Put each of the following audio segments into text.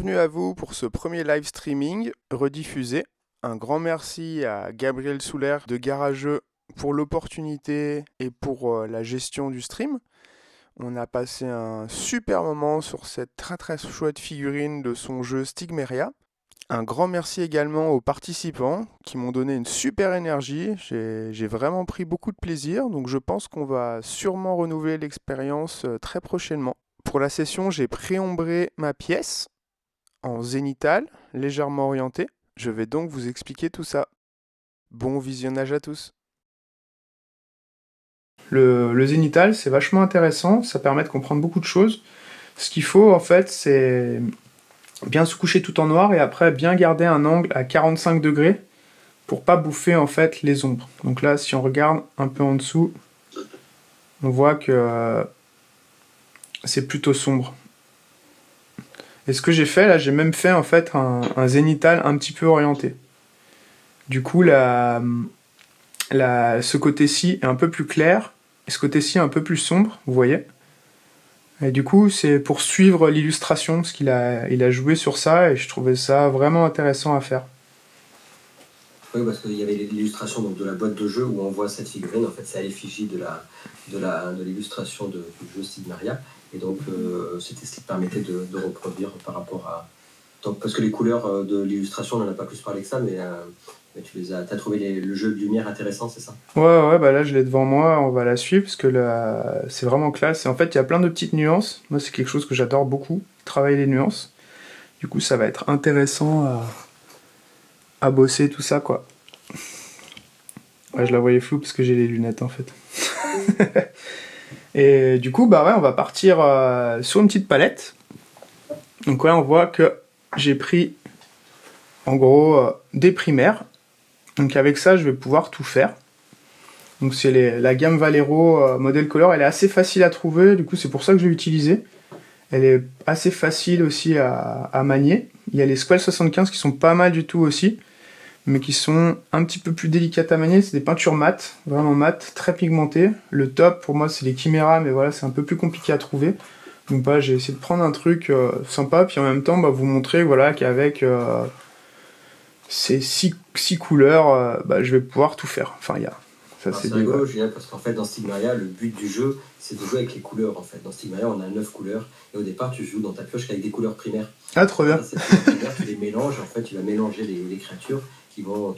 bienvenue à vous pour ce premier live streaming rediffusé. Un grand merci à Gabriel Souler de Garageux pour l'opportunité et pour la gestion du stream. On a passé un super moment sur cette très chouette figurine de son jeu Stigmeria. Un grand merci également aux participants qui m'ont donné une super énergie. J'ai vraiment pris beaucoup de plaisir, donc je pense qu'on va sûrement renouveler l'expérience très prochainement. Pour la session, j'ai préombré ma pièce en zénithal, légèrement orienté. Je vais donc vous expliquer tout ça. Bon visionnage à tous. Le zénithal, c'est vachement intéressant, ça permet de comprendre beaucoup de choses. Ce qu'il faut, en fait, c'est bien se coucher tout en noir et après bien garder un angle à 45 degrés pour pas bouffer, en fait, les ombres. Donc là, si on regarde un peu en dessous, on voit que c'est plutôt sombre. Et ce que j'ai fait, là, j'ai même fait, en fait, un zénithal un petit peu orienté. Du coup, ce côté-ci est un peu plus clair, et ce côté-ci un peu plus sombre, vous voyez. Et du coup, c'est pour suivre l'illustration, parce qu'il a joué sur ça, et je trouvais ça vraiment intéressant à faire. Oui, parce qu'il y avait l'illustration de la boîte de jeu où on voit cette figurine, en fait c'est à l'effigie de l'illustration du jeu Stigmeria, et donc c'était ce qui permettait de reproduire par rapport à... Donc, parce que les couleurs de l'illustration, on n'en a pas plus parlé que ça, mais t'as trouvé le jeu de lumière intéressant, c'est ça? Ouais, bah là je l'ai devant moi, on va la suivre, parce que c'est vraiment classe, et en fait il y a plein de petites nuances, moi c'est quelque chose que j'adore beaucoup, travailler les nuances, du coup ça va être intéressant à bosser tout ça, quoi. Ouais, je la voyais floue parce que j'ai les lunettes, en fait. Et du coup, bah ouais, on va partir sur une petite palette. Donc ouais, on voit que j'ai pris, en gros, des primaires. Donc avec ça, je vais pouvoir tout faire. Donc c'est la gamme Valero Model Color, elle est assez facile à trouver, du coup c'est pour ça que je l'ai utilisée. Elle est assez facile aussi à manier. Il y a les Squall 75 qui sont pas mal du tout aussi, mais qui sont un petit peu plus délicates à manier. C'est des peintures mates, vraiment mates, très pigmentées. Le top, pour moi, c'est les Chimera, mais voilà, c'est un peu plus compliqué à trouver. Donc bah, j'ai essayé de prendre un truc sympa, puis en même temps, bah, vous montrer voilà, qu'avec ces six couleurs, bah, je vais pouvoir tout faire. Enfin, c'est rigolo, Julien, parce qu'en fait, dans Stigmeria, le but du jeu, c'est de jouer avec les couleurs, en fait. Dans Stigmeria, on a 9 couleurs, et au départ, tu joues dans ta pioche avec des couleurs primaires. Ah, trop bien. Ces couleurs primaires, tu les mélanges, en fait, tu vas mélanger les créatures qui vont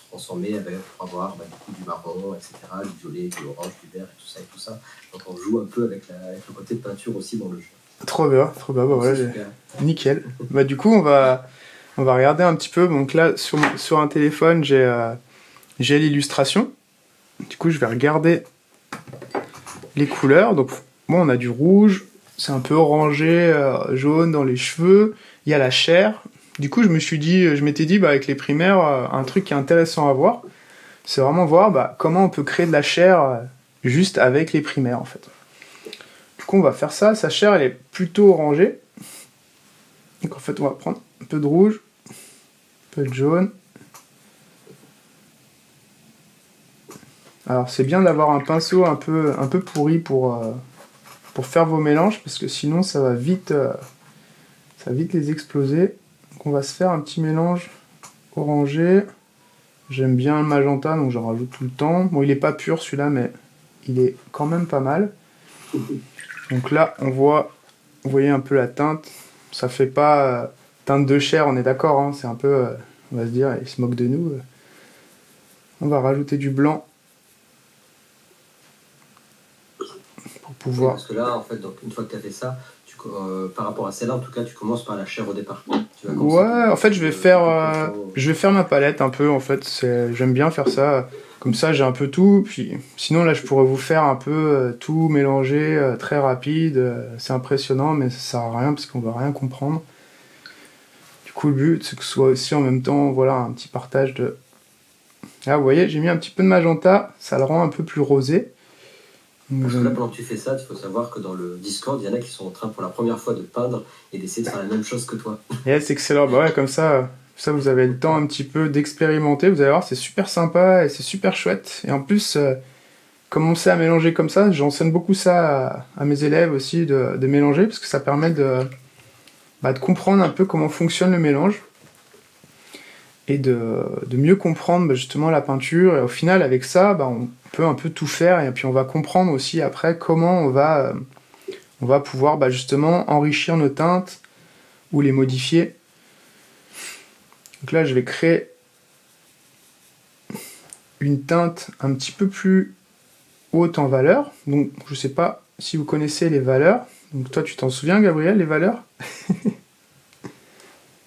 transformer pour avoir du marron, etc., du violet, du orange, du vert, et tout ça. Donc on joue un peu avec le côté de peinture aussi dans le jeu. Trop bien, bah ouais, nickel. Bah du coup, on va regarder un petit peu. Donc là, sur un téléphone, j'ai l'illustration. Du coup, je vais regarder les couleurs. Donc, bon, on a du rouge, c'est un peu orangé, jaune dans les cheveux. Il y a la chair. Du coup, je m'étais dit, bah, avec les primaires, un truc qui est intéressant à voir, c'est vraiment voir bah, comment on peut créer de la chair juste avec les primaires, en fait. Du coup, on va faire ça. Sa chair, elle est plutôt orangée. Donc, en fait, on va prendre un peu de rouge, un peu de jaune. Alors c'est bien d'avoir un pinceau un peu pourri pour faire vos mélanges, parce que sinon ça va vite les exploser. Donc on va se faire un petit mélange orangé. J'aime bien le magenta, donc j'en rajoute tout le temps. Bon, il est pas pur celui-là, mais il est quand même pas mal. Donc là, vous voyez un peu la teinte. Ça fait pas teinte de chair, on est d'accord, hein, c'est un peu, on va se dire, il se moque de nous. On va rajouter du blanc. Oui, parce que là, en fait, donc, une fois que tu as fait ça, par rapport à celle-là, en tout cas, tu commences par la chair au départ. Ouais, en fait, je vais faire ma palette un peu, en fait. J'aime bien faire ça. Comme ça, j'ai un peu tout. Puis, sinon, là, je pourrais vous faire un peu tout mélanger, très rapide. C'est impressionnant, mais ça sert à rien parce qu'on va rien comprendre. Du coup, le but, c'est que ce soit aussi en même temps, voilà, un petit partage de... Là, vous voyez, j'ai mis un petit peu de magenta. Ça le rend un peu plus rosé. Parce que là, pendant que tu fais ça, il faut savoir que dans le Discord, il y en a qui sont en train pour la première fois de peindre et d'essayer de faire la même chose que toi. Yes, c'est excellent. Bah ouais, comme ça, vous avez le temps un petit peu d'expérimenter. Vous allez voir, c'est super sympa et c'est super chouette. Et en plus, commencer à mélanger comme ça, j'enseigne beaucoup ça à mes élèves aussi, de mélanger, parce que ça permet de comprendre un peu comment fonctionne le mélange et de mieux comprendre justement la peinture. Et au final, avec ça, on peut un peu tout faire et puis on va comprendre aussi après comment on va pouvoir justement enrichir nos teintes ou les modifier. Donc là, je vais créer une teinte un petit peu plus haute en valeur. Donc, je sais pas si vous connaissez les valeurs. Donc toi, tu t'en souviens, Gabriel, les valeurs?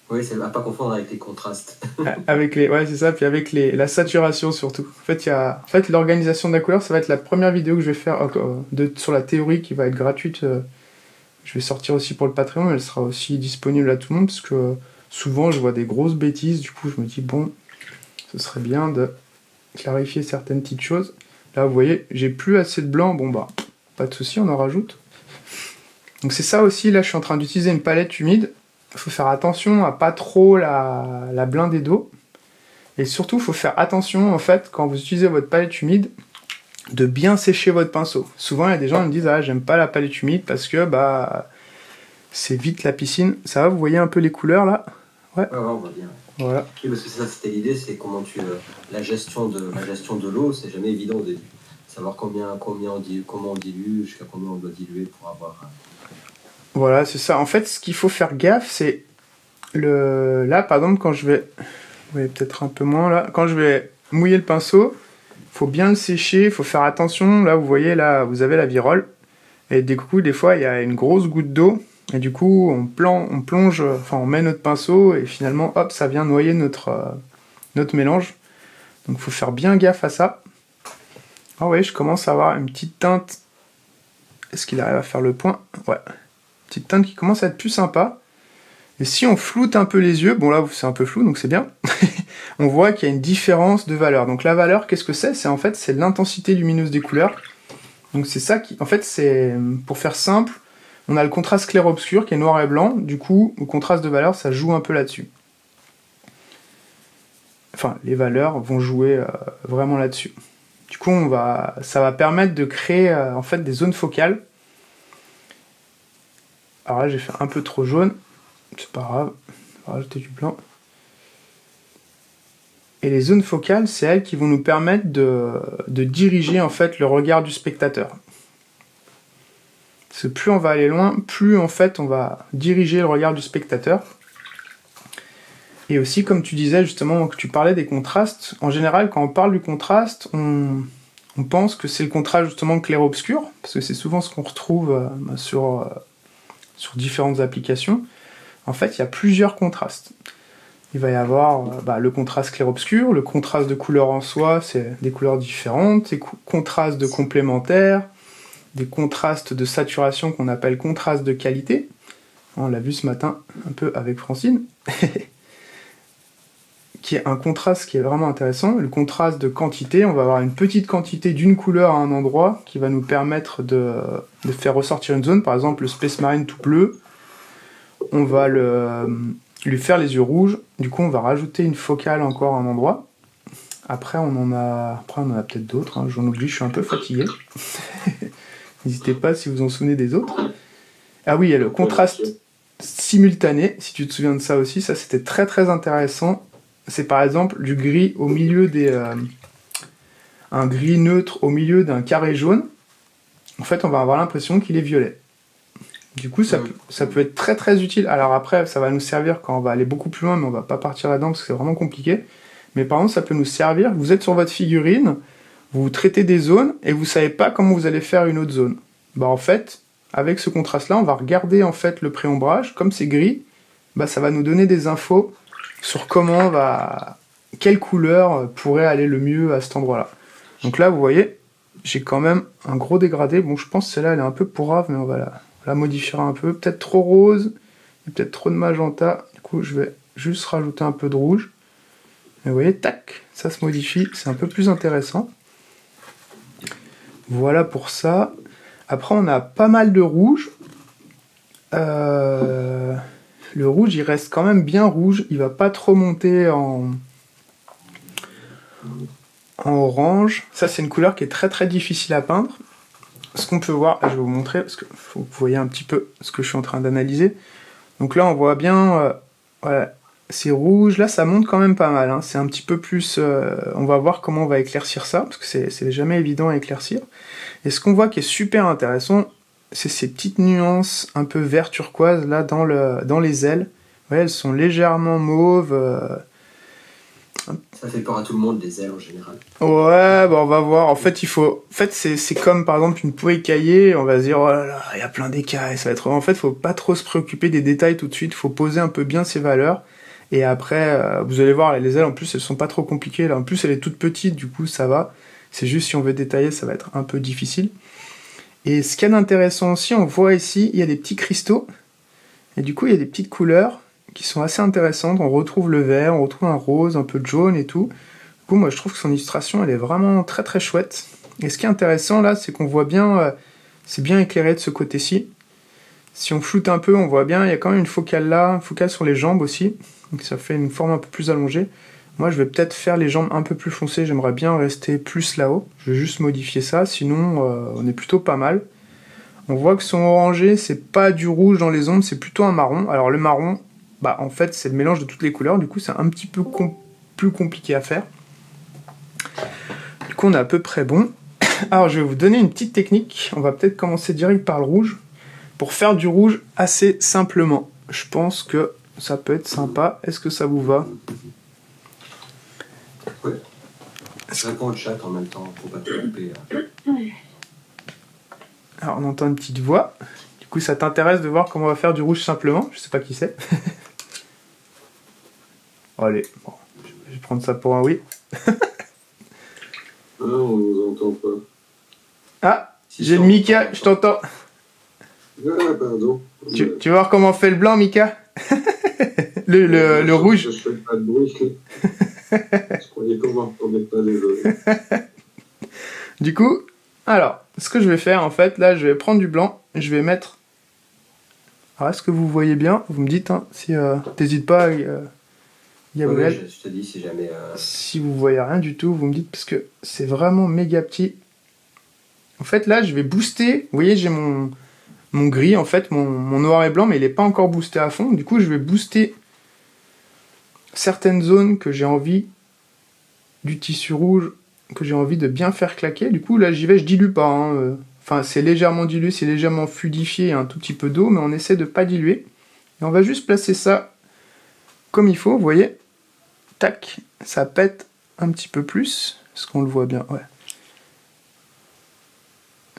Oui, c'est à pas confondre avec les contrastes. Ouais, c'est ça, puis avec la saturation surtout. En fait, l'organisation de la couleur, ça va être la première vidéo que je vais faire sur la théorie qui va être gratuite. Je vais sortir aussi pour le Patreon, mais elle sera aussi disponible à tout le monde, parce que souvent, je vois des grosses bêtises. Du coup, je me dis, bon, ce serait bien de clarifier certaines petites choses. Là, vous voyez, j'ai plus assez de blanc. Bon, pas de souci, on en rajoute. Donc c'est ça aussi, là, je suis en train d'utiliser une palette humide. Il faut faire attention à pas trop la blinder d'eau. Et surtout, il faut faire attention, en fait, quand vous utilisez votre palette humide, de bien sécher votre pinceau. Souvent, il y a des gens qui me disent « Ah, j'aime pas la palette humide parce que, c'est vite la piscine. » Ça va, vous voyez un peu les couleurs, là? Ouais, on voit bien. Voilà. Oui, parce que ça, c'était l'idée, c'est comment la gestion de l'eau, c'est jamais évident au début. Savoir comment on dilue, jusqu'à combien on doit diluer pour avoir... Voilà, c'est ça. En fait, ce qu'il faut faire gaffe, c'est là, par exemple, quand je vais... Vous voyez peut-être un peu moins, là. Quand je vais mouiller le pinceau, faut bien le sécher, faut faire attention. Là, vous voyez, là, vous avez la virole. Et du coup, des fois, il y a une grosse goutte d'eau. Et du coup, on plonge, on met notre pinceau et finalement, hop, ça vient noyer notre mélange. Donc, il faut faire bien gaffe à ça. Ah oui, je commence à avoir une petite teinte. Est-ce qu'il arrive à faire le point? Ouais. Petite teinte qui commence à être plus sympa. Et si on floute un peu les yeux, bon là c'est un peu flou donc c'est bien, on voit qu'il y a une différence de valeur. Donc la valeur, qu'est-ce que c'est? C'est l'intensité lumineuse des couleurs. Donc c'est ça qui, en fait, c'est, pour faire simple, on a le contraste clair-obscur qui est noir et blanc. Du coup, le contraste de valeur, ça joue un peu là-dessus. Enfin, les valeurs vont jouer vraiment là-dessus. Du coup, ça va permettre de créer en fait des zones focales. Alors là, j'ai fait un peu trop jaune. C'est pas grave, on va rajouter du blanc. Et les zones focales, c'est elles qui vont nous permettre de diriger en fait le regard du spectateur. Parce que plus on va aller loin, plus en fait on va diriger le regard du spectateur. Et aussi, comme tu disais justement, que tu parlais des contrastes, en général, quand on parle du contraste, on pense que c'est le contraste justement clair-obscur, parce que c'est souvent ce qu'on retrouve sur différentes applications. En fait, il y a plusieurs contrastes. Il va y avoir le contraste clair-obscur, le contraste de couleurs en soi, c'est des couleurs différentes, des contrastes de complémentaires, des contrastes de saturation qu'on appelle contrastes de qualité. On l'a vu ce matin un peu avec Francine. Qui est un contraste qui est vraiment intéressant. Le contraste de quantité, on va avoir une petite quantité d'une couleur à un endroit qui va nous permettre de faire ressortir une zone. Par exemple, le Space Marine tout bleu, on va lui faire les yeux rouges. Du coup, on va rajouter une focale encore à un endroit. Après, on en a peut-être d'autres. Hein. J'en oublie, je suis un peu fatigué. N'hésitez pas si vous en souvenez des autres. Ah oui, il y a le contraste simultané, si tu te souviens de ça aussi. Ça, c'était très très intéressant. C'est par exemple du gris au milieu un gris neutre au milieu d'un carré jaune. En fait, on va avoir l'impression qu'il est violet. Du coup, ça peut être très très utile. Alors après, ça va nous servir quand on va aller beaucoup plus loin, mais on va pas partir là-dedans parce que c'est vraiment compliqué. Mais par exemple, ça peut nous servir. Vous êtes sur votre figurine, vous traitez des zones et vous savez pas comment vous allez faire une autre zone. En fait, avec ce contraste-là, on va regarder en fait le pré-ombrage. Comme c'est gris, ça va nous donner des infos sur quelle couleur pourrait aller le mieux à cet endroit-là. Donc là, vous voyez, j'ai quand même un gros dégradé. Bon, je pense que celle-là, elle est un peu pourrave, mais on va la modifier un peu. Peut-être trop rose, et peut-être trop de magenta. Du coup, je vais juste rajouter un peu de rouge. Et vous voyez, tac, ça se modifie. C'est un peu plus intéressant. Voilà pour ça. Après, on a pas mal de rouge. Le rouge, il reste quand même bien rouge. Il va pas trop monter en orange. Ça, c'est une couleur qui est très très difficile à peindre. Ce qu'on peut voir, je vais vous montrer, parce que faut que vous voyez un petit peu ce que je suis en train d'analyser. Donc là, on voit bien, voilà, c'est rouge. Là, ça monte quand même pas mal, hein. C'est un petit peu plus... on va voir comment on va éclaircir ça, parce que c'est jamais évident à éclaircir. Et ce qu'on voit qui est super intéressant, c'est ces petites nuances un peu vert turquoise, là, dans les ailes. Vous voyez, elles sont légèrement mauves. Ça fait peur à tout le monde, les ailes en général. Ouais, bah on va voir. En fait, c'est comme par exemple une peau écaillée. On va se dire, oh là là, il y a plein d'écailles, ça va être. En fait, faut pas trop se préoccuper des détails tout de suite. Faut poser un peu bien ses valeurs. Et après, vous allez voir, les ailes en plus, elles sont pas trop compliquées. Là, en plus, elle est toute petite, du coup, ça va. C'est juste si on veut détailler, ça va être un peu difficile. Et ce qu'il y a d'intéressant aussi, on voit ici, il y a des petits cristaux. Et du coup, il y a des petites couleurs qui sont assez intéressantes. On retrouve le vert, on retrouve un rose, un peu de jaune et tout. Du coup, moi, je trouve que son illustration, elle est vraiment très très chouette. Et ce qui est intéressant là, c'est qu'on voit bien, c'est bien éclairé de ce côté-ci. Si on floute un peu, on voit bien, il y a quand même une focale là, une focale sur les jambes aussi. Donc ça fait une forme un peu plus allongée. Moi, je vais peut-être faire les jambes un peu plus foncées, j'aimerais bien rester plus là-haut. Je vais juste modifier ça, sinon on est plutôt pas mal. On voit que son orangé, c'est pas du rouge dans les ombres, c'est plutôt un marron. Alors le marron, bah en fait, c'est le mélange de toutes les couleurs, du coup c'est un petit peu plus compliqué à faire. Du coup, on est à peu près bon. Alors, je vais vous donner une petite technique. On va peut-être commencer direct par le rouge. Pour faire du rouge assez simplement. Je pense que ça peut être sympa. Est-ce que ça vous va? Ouais. Je réponds au chat en même temps, faut pas te couper. Alors, on entend une petite voix. Du coup, ça t'intéresse de voir comment on va faire du rouge simplement? Je sais pas qui c'est. Allez, bon, je vais prendre ça pour un oui. Ah, on nous entend pas. Ah, j'ai le Mika, je t'entends. Ah, pardon. Tu veux voir comment on fait le blanc, Mika? le rouge. Je fais pas de bruit. Je croyais qu'on m'entendait pas, désolé. Du coup, alors, ce que je vais faire, en fait, là, je vais prendre du blanc, je vais mettre... Alors, est-ce que vous voyez bien? Vous me dites, hein, si t'hésites pas, Gabriel. Ouais, je te dis si jamais... Si vous voyez rien du tout, vous me dites, parce que c'est vraiment méga petit. En fait, là, je vais booster. Vous voyez, j'ai mon gris, en fait, mon noir et blanc, mais il n'est pas encore boosté à fond. Du coup, je vais booster certaines zones que j'ai envie du tissu rouge, que j'ai envie de bien faire claquer. Du coup, là, j'y vais, je dilue pas. Hein. Enfin, c'est légèrement dilué, c'est légèrement fluidifié, un tout petit peu d'eau, mais on essaie de pas diluer. Et on va juste placer ça comme il faut, vous voyez. Tac, ça pète un petit peu plus. Est-ce qu'on le voit bien? Ouais.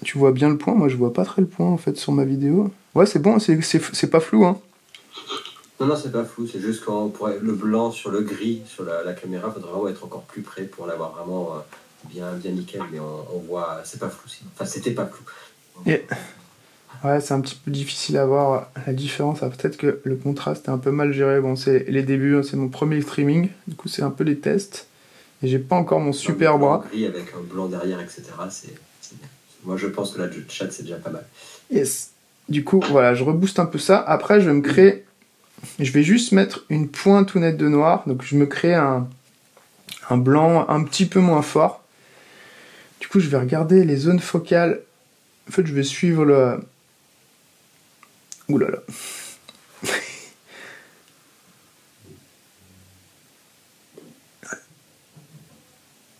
Tu vois bien le point? Moi, je vois pas très le point, en fait, sur ma vidéo. Ouais, c'est bon, c'est pas flou, hein. Non, c'est pas flou, c'est juste quand on pourrait le blanc sur le gris, sur la caméra, il faudrait vraiment être encore plus près pour l'avoir vraiment bien nickel, mais on voit, c'est pas flou sinon. Enfin, c'était pas flou. Yeah. Ouais, c'est un petit peu difficile à voir la différence. Ah, peut-être que le contraste est un peu mal géré. Bon, c'est les débuts, hein, c'est mon premier streaming. Du coup, c'est un peu les tests. Et j'ai pas encore mon super bras. Gris avec un blanc derrière, etc. C'est bien. Moi, je pense que là, le chat, c'est déjà pas mal. Yes. Du coup, voilà, je rebooste un peu ça. Après, je vais me créer... Je vais juste mettre une pointe tout nette de noir. Donc, je me crée un blanc un petit peu moins fort. Du coup, je vais regarder les zones focales. En fait, je vais suivre le... Ouh là là.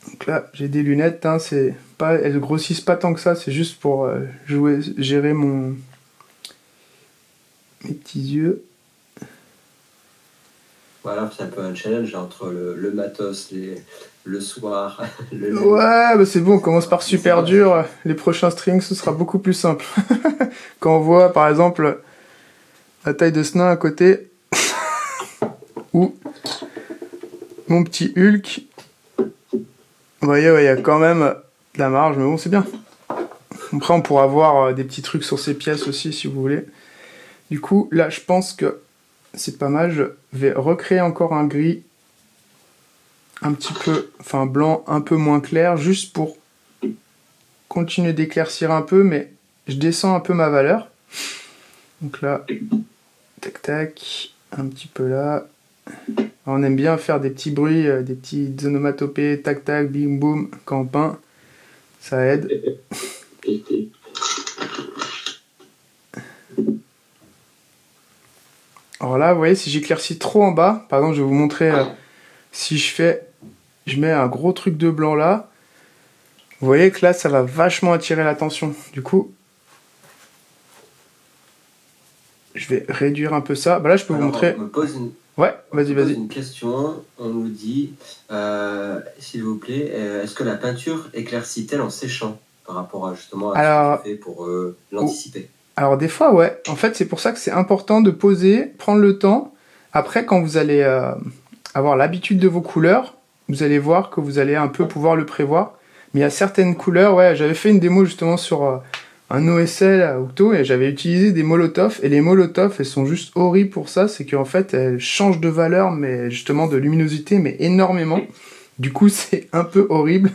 Donc là, j'ai des lunettes, hein, c'est pas, elles grossissent pas tant que ça, c'est juste pour gérer mes petits yeux. Voilà, c'est un peu un challenge entre le matos, le soir. Ouais, bah c'est bon, on commence par super dur. Les prochains streams, ce sera beaucoup plus simple. Quand on voit, par exemple, la taille de ce nain à côté, ou mon petit Hulk, vous voyez, ouais, il y a quand même de la marge, mais bon, c'est bien. Après, on pourra voir des petits trucs sur ces pièces aussi, si vous voulez. Du coup, là, je pense que c'est pas mal. Je vais recréer encore un gris un petit peu, enfin blanc un peu moins clair, juste pour continuer d'éclaircir un peu, mais je descends un peu ma valeur. Donc là, tac tac, un petit peu là. Alors, on aime bien faire des petits bruits, des petites onomatopées, tac tac, bim boum, quand on peint. Ça aide. Alors là, vous voyez, si j'éclaircis trop en bas, par exemple, je vais vous montrer si je mets un gros truc de blanc là, vous voyez que là, ça va vachement attirer l'attention. Du coup, je vais réduire un peu ça. Bah là, je peux vous montrer. On me pose une... Ouais, vas-y. Une question, on nous dit, s'il vous plaît, est-ce que la peinture éclaircit-elle en séchant par rapport à justement à ce que tu fais pour l'anticiper? Alors des fois, ouais. En fait, c'est pour ça que c'est important de poser, prendre le temps. Après, quand vous allez avoir l'habitude de vos couleurs, vous allez voir que vous allez un peu pouvoir le prévoir. Mais il y a certaines couleurs, ouais, j'avais fait une démo justement sur un OSL à Octo et j'avais utilisé des Molotov. Et les Molotov, elles sont juste horribles pour ça. C'est qu'en fait, elles changent de valeur, mais justement de luminosité, mais énormément. Du coup, c'est un peu horrible.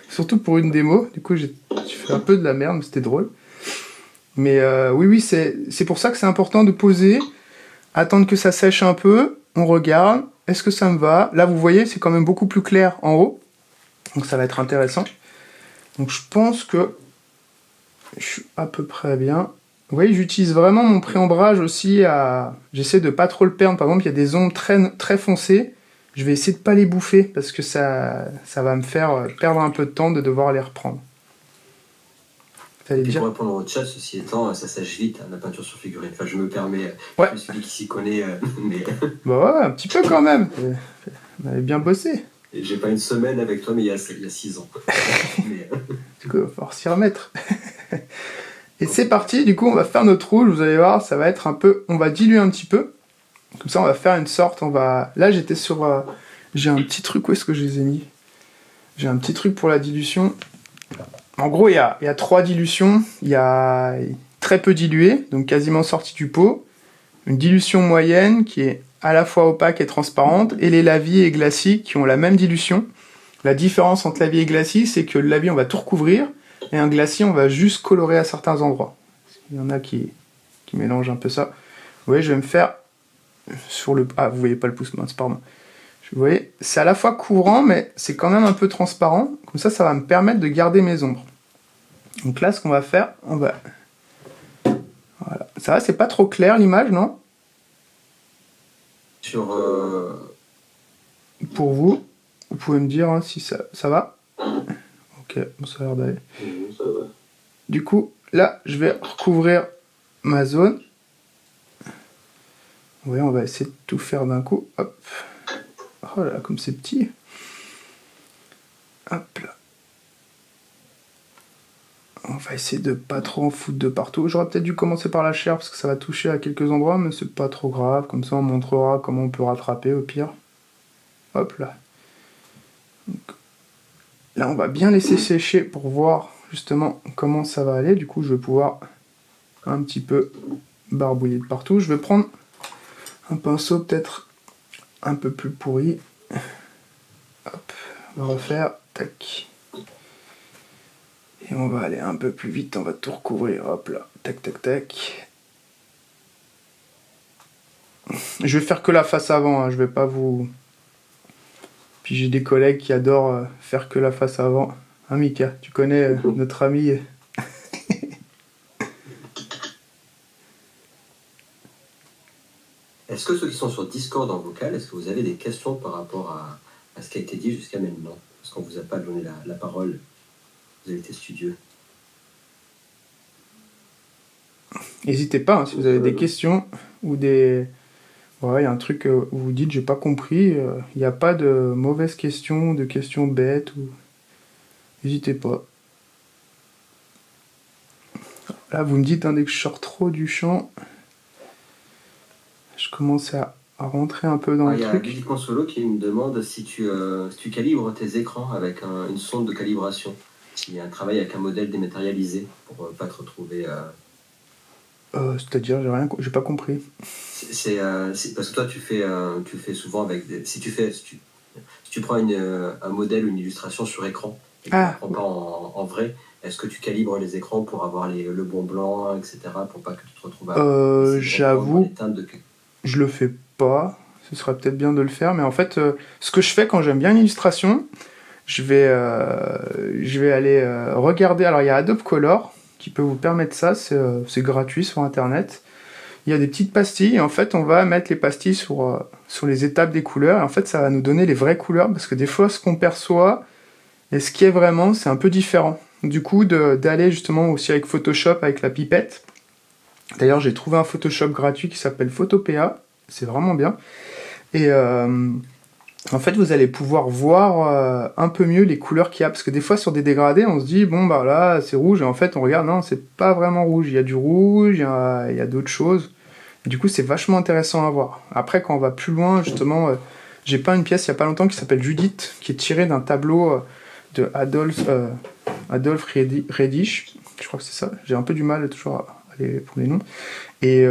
Surtout pour une démo. Du coup, j'ai fait un peu de la merde, mais c'était drôle. Mais oui, c'est pour ça que c'est important de poser, attendre que ça sèche un peu, on regarde, est-ce que ça me va? Là, vous voyez, c'est quand même beaucoup plus clair en haut, donc ça va être intéressant. Donc je pense que je suis à peu près bien. Vous voyez, j'utilise vraiment mon pré-ombrage aussi j'essaie de pas trop le perdre. Par exemple, il y a des ombres très, très foncées, je vais essayer de pas les bouffer, parce que ça va me faire perdre un peu de temps de devoir les reprendre. Et pour répondre au chat, ceci étant, ça sèche vite, la peinture sur figurine. Enfin, je me permets, ouais. Je suis celui qui s'y connaît, mais... Bah ouais, un petit peu quand même. On avait bien bossé. Et j'ai pas une semaine avec toi, mais il y a 6 ans. Mais... Du coup, il va falloir s'y remettre. Et c'est parti, du coup, on va faire notre rouge. Vous allez voir, ça va être un peu... On va diluer un petit peu. Comme ça, on va faire une sorte... Là, j'étais sur... J'ai un petit truc, où est-ce que je les ai mis? J'ai un petit truc pour la dilution. En gros, il y a 3 dilutions. Il y a très peu dilué, donc quasiment sorti du pot. Une dilution moyenne qui est à la fois opaque et transparente. Et les lavis et glacis qui ont la même dilution. La différence entre lavis et glacis, c'est que le lavis, on va tout recouvrir. Et un glacis, on va juste colorer à certains endroits. Il y en a qui mélangent un peu ça. Vous voyez, je vais me faire sur le... Ah, vous voyez pas le pouce mince, pardon. Vous voyez, c'est à la fois courant, mais c'est quand même un peu transparent. Comme ça, ça va me permettre de garder mes ombres. Donc là, ce qu'on va faire, on va... Voilà. Ça va, c'est pas trop clair l'image, non? Sur... Pour vous pouvez me dire hein, si ça va? Ok, bon, ça a l'air d'aller. Ça va. Du coup, là, je vais recouvrir ma zone. Vous voyez, on va essayer de tout faire d'un coup. Hop. Oh là là, comme c'est petit. Hop là. On va essayer de pas trop en foutre de partout. J'aurais peut-être dû commencer par la chair parce que ça va toucher à quelques endroits, mais c'est pas trop grave. Comme ça, on montrera comment on peut rattraper au pire. Hop là. Donc, là, on va bien laisser sécher pour voir justement comment ça va aller. Du coup, je vais pouvoir un petit peu barbouiller de partout. Je vais prendre un pinceau peut-être un peu plus pourri. Hop, on va refaire. Tac. Et on va aller un peu plus vite, on va tout recouvrir, hop là, tac tac tac. Je vais faire que la face avant, hein, je vais pas vous... Puis j'ai des collègues qui adorent faire que la face avant. Hein Mika, tu connais notre ami. Est-ce que ceux qui sont sur Discord en vocal, est-ce que vous avez des questions par rapport à ce qui a été dit jusqu'à maintenant? Parce qu'on vous a pas donné la parole. Vous avez été studieux. N'hésitez pas, hein, si vous avez des questions ou des... Ouais, il y a un truc où vous dites j'ai pas compris, il n'y a pas de mauvaises questions, de questions bêtes, ou... N'hésitez pas. Là, vous me dites, hein, dès que je sors trop du champ, je commence à rentrer un peu dans le truc. Il y a Billy Consolo qui me demande si tu calibres tes écrans avec une sonde de calibration. Il y a un travail avec un modèle dématérialisé pour pas te retrouver... C'est-à-dire, j'ai pas compris. C'est parce que toi, tu fais souvent avec des... Si tu prends un modèle ou une illustration sur écran et que tu ne prends pas en vrai, est-ce que tu calibres les écrans pour avoir le bon blanc, etc., pour pas que tu te retrouves à... J'avoue, je le fais pas. Ce serait peut-être bien de le faire, mais en fait, ce que je fais quand j'aime bien une illustration, je vais aller regarder. Alors, il y a Adobe Color qui peut vous permettre ça, c'est gratuit sur Internet. il y a des petites pastilles, et en fait, on va mettre les pastilles sur les étapes des couleurs, et en fait, ça va nous donner les vraies couleurs, parce que des fois, ce qu'on perçoit, et ce qui est vraiment, c'est un peu différent. Du coup, d'aller justement aussi avec Photoshop, avec la pipette. D'ailleurs, j'ai trouvé un Photoshop gratuit qui s'appelle Photopea, c'est vraiment bien. Et en fait, vous allez pouvoir voir un peu mieux les couleurs qu'il y a, parce que des fois, sur des dégradés, on se dit, bon, bah là, c'est rouge, et en fait, on regarde, non, c'est pas vraiment rouge, il y a du rouge, il y a d'autres choses. Et du coup, c'est vachement intéressant à voir. Après, quand on va plus loin, justement, j'ai peint une pièce il y a pas longtemps qui s'appelle Judith, qui est tirée d'un tableau de Adolf Redisch, je crois que c'est ça, j'ai un peu du mal toujours à aller pour les noms. Et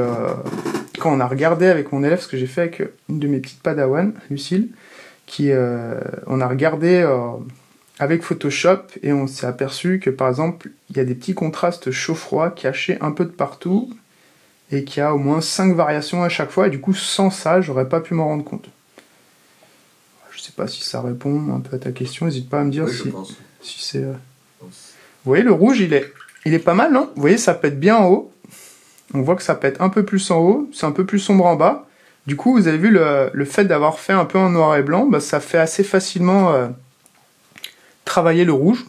quand on a regardé avec mon élève, ce que j'ai fait avec une de mes petites padawan, Lucille, on a regardé avec Photoshop et on s'est aperçu que par exemple il y a des petits contrastes chaud-froid cachés un peu de partout et qu'il y a au moins 5 variations à chaque fois, et du coup sans ça j'aurais pas pu m'en rendre compte. Je sais pas si ça répond un peu à ta question, n'hésite pas à me dire si c'est... Vous voyez, le rouge il est pas mal, non? Vous voyez, ça pète bien en haut, on voit que ça pète un peu plus en haut, c'est un peu plus sombre en bas. Du coup, vous avez vu le fait d'avoir fait un peu en noir et blanc, bah, ça fait assez facilement travailler le rouge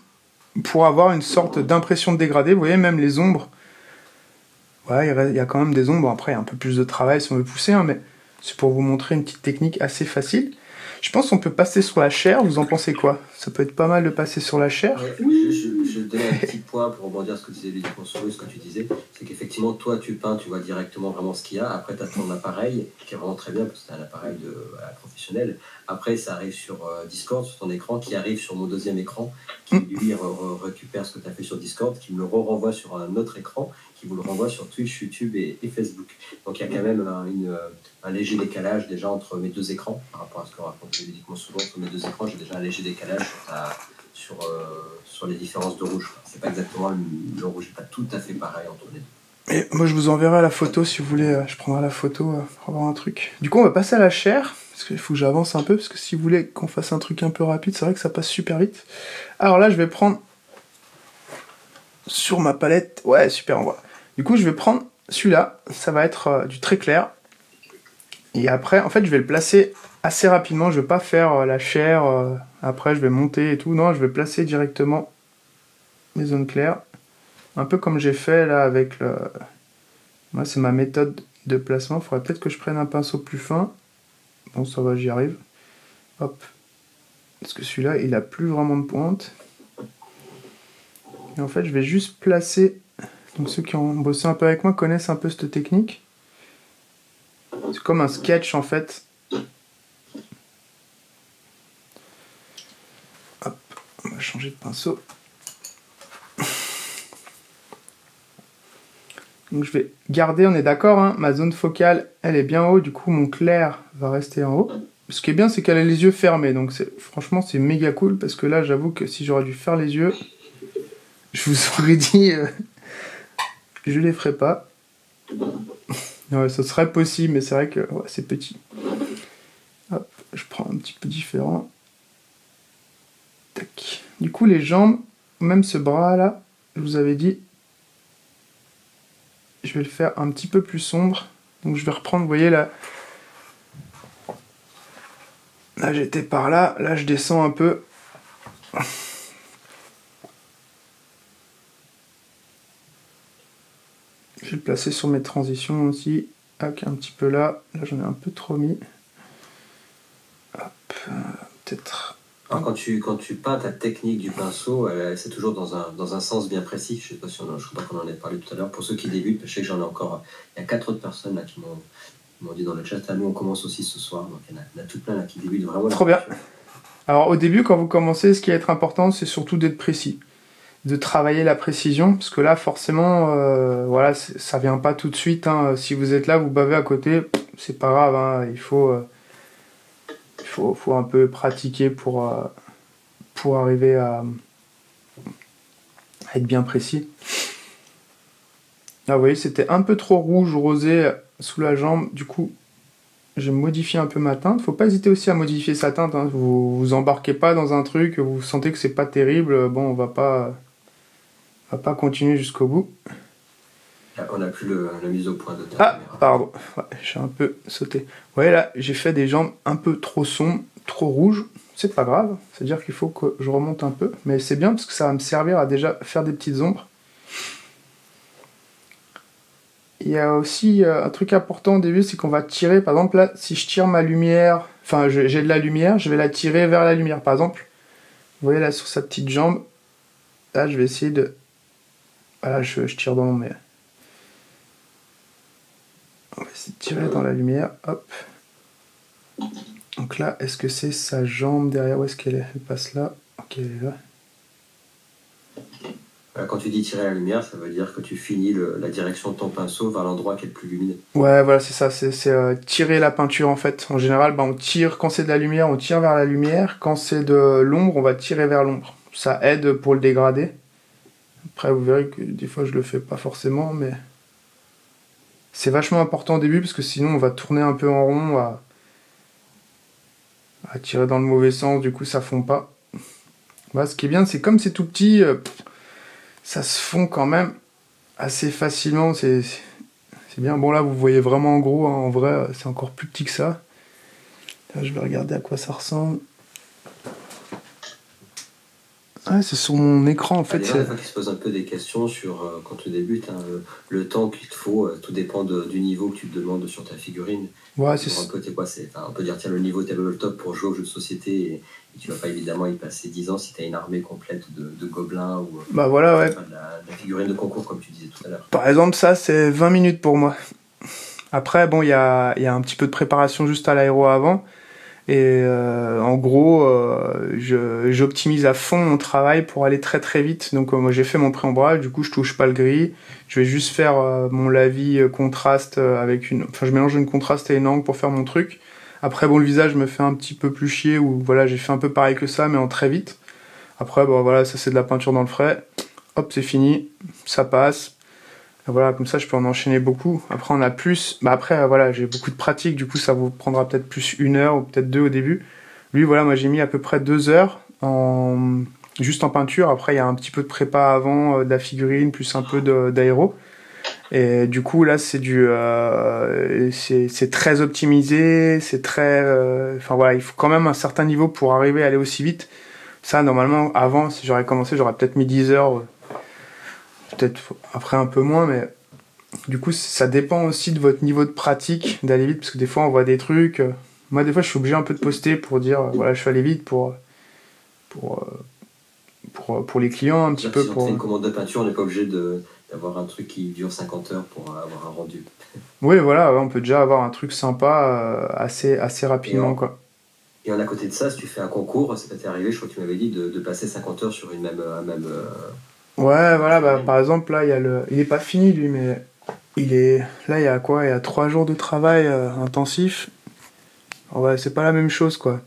pour avoir une sorte d'impression de dégradé. Vous voyez, même les ombres, ouais, il y a quand même des ombres. Après, il y a un peu plus de travail si on veut pousser, hein, mais c'est pour vous montrer une petite technique assez facile. Je pense qu'on peut passer sur la chair, vous en pensez quoi? Ça peut être pas mal de passer sur la chair. Oui. Je te donne un petit point pour rebondir sur ce que disait Ludovic Monsourou, ce que tu disais, c'est qu'effectivement, toi, tu peins, tu vois directement vraiment ce qu'il y a. Après, tu as ton appareil, qui est vraiment très bien, parce que c'est un appareil professionnel. Après, ça arrive sur Discord, sur ton écran, qui arrive sur mon deuxième écran, qui lui récupère ce que tu as fait sur Discord, qui me le renvoie sur un autre écran, qui vous le renvoie sur Twitch, YouTube et Facebook. Donc, il y a quand même un léger décalage déjà entre mes deux écrans, par rapport à ce que raconte Ludovic Monsourou. Entre mes deux écrans, j'ai déjà un léger décalage sur les différences de rouge. C'est pas exactement le rouge, n'est pas tout à fait pareil entre les deux. Et moi je vous enverrai la photo si vous voulez, je prendrai la photo pour avoir un truc. Du coup on va passer à la chair, parce qu'il faut que j'avance un peu, parce que si vous voulez qu'on fasse un truc un peu rapide, c'est vrai que ça passe super vite. Alors là je vais prendre sur ma palette, ouais super on voit. Du coup je vais prendre celui-là, ça va être du très clair. Et après en fait je vais le placer assez rapidement, je vais pas faire la chair, après je vais monter et tout, non je vais placer directement mes zones claires. Un peu comme j'ai fait là avec le... Moi c'est ma méthode de placement, il faudrait peut-être que je prenne un pinceau plus fin. Bon ça va, j'y arrive. Hop. Parce que celui-là il a plus vraiment de pointe. Et en fait je vais juste placer... Donc ceux qui ont bossé un peu avec moi connaissent un peu cette technique. C'est comme un sketch en fait. Hop, on va changer de pinceau. Donc je vais garder, on est d'accord, hein, ma zone focale, elle est bien haut, du coup mon clair va rester en haut. Ce qui est bien, c'est qu'elle a les yeux fermés, donc franchement c'est méga cool, parce que là j'avoue que si j'aurais dû faire les yeux, je vous aurais dit, je les ferai pas. Ouais, ça serait possible, mais c'est vrai que ouais, c'est petit. Hop, je prends un petit peu différent. Tac. Du coup les jambes, même ce bras là, je vous avais dit, je vais le faire un petit peu plus sombre. Donc je vais reprendre, vous voyez là. Là j'étais par là, là je descends un peu. Je vais le placer sur mes transitions aussi. Hack un petit peu là. Là j'en ai un peu trop mis. Hop, peut-être. Alors quand tu peins ta technique du pinceau, c'est toujours dans un sens bien précis. Je sais pas si je crois pas qu'on en ait parlé tout à l'heure. Pour ceux qui débutent, je sais que j'en ai encore. Il y a 4 autres personnes là qui m'ont dit dans le chat. Nous on commence aussi ce soir, donc il y en a tout plein là qui débutent vraiment. Trop bien. Alors au début, quand vous commencez, ce qui va être important, c'est surtout d'être précis, de travailler la précision, parce que là forcément, voilà, ça vient pas tout de suite. Hein. Si vous êtes là, vous bavez à côté, c'est pas grave. Hein. Il faut un peu pratiquer pour arriver à être bien précis. Là, vous voyez, c'était un peu trop rouge rosé sous la jambe. Du coup, j'ai modifié un peu ma teinte. Faut pas hésiter aussi à modifier sa teinte. Hein. Vous embarquez pas dans un truc, vous sentez que c'est pas terrible. Bon, on va pas continuer jusqu'au bout. On n'a plus la mise au point de ta Ah, caméra. pardon, ouais, j'ai un peu sauté. Ouais, là, j'ai fait des jambes un peu trop sombres, trop rouges. C'est pas grave, c'est-à-dire qu'il faut que je remonte un peu. Mais c'est bien parce que ça va me servir à déjà faire des petites ombres. Il y a aussi un truc important au début, c'est qu'on va tirer, par exemple là, si je tire ma lumière, enfin j'ai de la lumière, je vais la tirer vers la lumière. Par exemple, vous voyez là sur sa petite jambe, là je vais essayer de... Voilà, je tire dans l'ombre, mais... On va essayer de tirer dans la lumière, hop. Donc là, est-ce que c'est sa jambe derrière? Où est-ce qu'elle est? Elle passe là. Ok, elle est là. Quand tu dis tirer la lumière, ça veut dire que tu finis la direction de ton pinceau vers l'endroit qui est le plus lumineux. Ouais, voilà, c'est ça, c'est tirer la peinture en fait. En général, on tire, quand c'est de la lumière, on tire vers la lumière. Quand c'est de l'ombre, on va tirer vers l'ombre. Ça aide pour le dégradé. Après, vous verrez que des fois, je le fais pas forcément, mais... C'est vachement important au début, parce que sinon, on va tourner un peu en rond, à tirer dans le mauvais sens, du coup, ça fond pas. Voilà, ce qui est bien, c'est comme c'est tout petit, ça se fond quand même assez facilement, c'est bien. Bon là, vous voyez vraiment en gros, hein, en vrai, c'est encore plus petit que ça. Là, je vais regarder à quoi ça ressemble. Ouais, c'est sur mon écran en fait. Il y a des fois qui se posent un peu des questions sur quand tu débutes, hein, le temps qu'il te faut, tout dépend du niveau que tu te demandes sur ta figurine. Ouais, c'est un peu, on peut dire tiens, le niveau t'es le top pour jouer aux jeux de société et tu vas pas évidemment y passer 10 ans si tu as une armée complète de gobelins ou bah voilà, ouais. de la figurine de concours comme tu disais tout à l'heure. Par exemple, ça c'est 20 minutes pour moi. Après, bon, il y a un petit peu de préparation juste à l'aéro avant. Et en gros, j'optimise à fond mon travail pour aller très très vite. Donc moi j'ai fait mon pré-ombrage, du coup je touche pas le gris. Je vais juste faire mon lavis contraste avec une... Enfin je mélange une contraste et une encre pour faire mon truc. Après bon, le visage me fait un petit peu plus chier, ou voilà, j'ai fait un peu pareil que ça mais en très vite. Après bon voilà, ça c'est de la peinture dans le frais. Hop, c'est fini, ça passe. Et voilà, comme ça je peux en enchaîner beaucoup. Après on a plus, bah après voilà, j'ai beaucoup de pratique, du coup ça vous prendra peut-être plus 1 heure ou peut-être 2 au début. Lui voilà, moi j'ai mis à peu près 2 heures juste en peinture. Après il y a un petit peu de prépa avant, de la figurine plus un peu d'aéro. Et du coup là c'est très optimisé, c'est très, enfin voilà, il faut quand même un certain niveau pour arriver à aller aussi vite. Ça normalement avant, si j'aurais commencé, j'aurais peut-être mis 10 heures. Peut-être après un peu moins, mais du coup ça dépend aussi de votre niveau de pratique d'aller vite, parce que des fois on voit des trucs. Moi des fois je suis obligé un peu de poster pour dire voilà, je suis allé vite pour les clients un petit peu. Si on fait une commande de peinture, on n'est pas obligé d'avoir un truc qui dure 50 heures pour avoir un rendu. Oui voilà, on peut déjà avoir un truc sympa assez rapidement quoi. Et à côté de ça, si tu fais un concours, ça t'est arrivé, je crois que tu m'avais dit, de passer 50 heures sur un même ouais, voilà, bah, par exemple, là, il est pas fini, lui, mais là, il y a quoi? Il y a 3 jours de travail intensif. Ouais, c'est pas la même chose, quoi.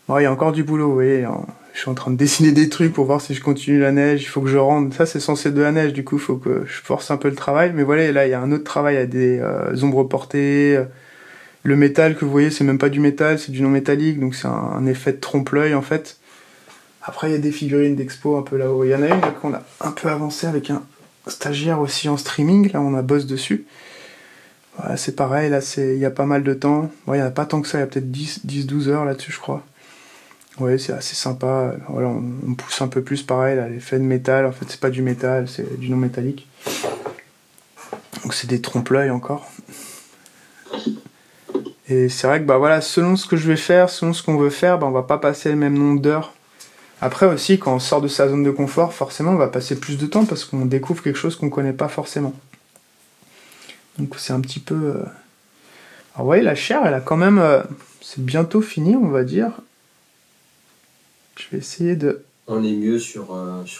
Bon, il y a encore du boulot, vous voyez. Je suis en train de dessiner des trucs pour voir si je continue la neige. Il faut que je rende. Ça, c'est censé être de la neige, du coup, il faut que je force un peu le travail. Mais voilà, là, il y a un autre travail, il y a des ombres portées. Le métal que vous voyez, c'est même pas du métal, c'est du non métallique, donc c'est un effet de trompe-l'œil, en fait. Après, il y a des figurines d'expo un peu là-haut. Il y en a une là, qu'on a un peu avancé avec un stagiaire aussi en streaming. Là, on a bosse dessus. Voilà, c'est pareil, là, il y a pas mal de temps. Bon, il n'y en a pas tant que ça, il y a peut-être 10-12 heures là-dessus, je crois. Ouais, c'est assez sympa. Voilà, on pousse un peu plus, pareil, là, l'effet de métal. En fait, c'est pas du métal, c'est du non métallique. Donc, c'est des trompe-l'œil encore. Et c'est vrai que, bah voilà, selon ce que je vais faire, selon ce qu'on veut faire, bah, on va pas passer le même nombre d'heures. Après aussi, quand on sort de sa zone de confort, forcément, on va passer plus de temps parce qu'on découvre quelque chose qu'on connaît pas forcément. Donc c'est un petit peu... Alors vous voyez, la chair, elle a quand même... C'est bientôt fini, on va dire. Je vais essayer de... On est mieux sur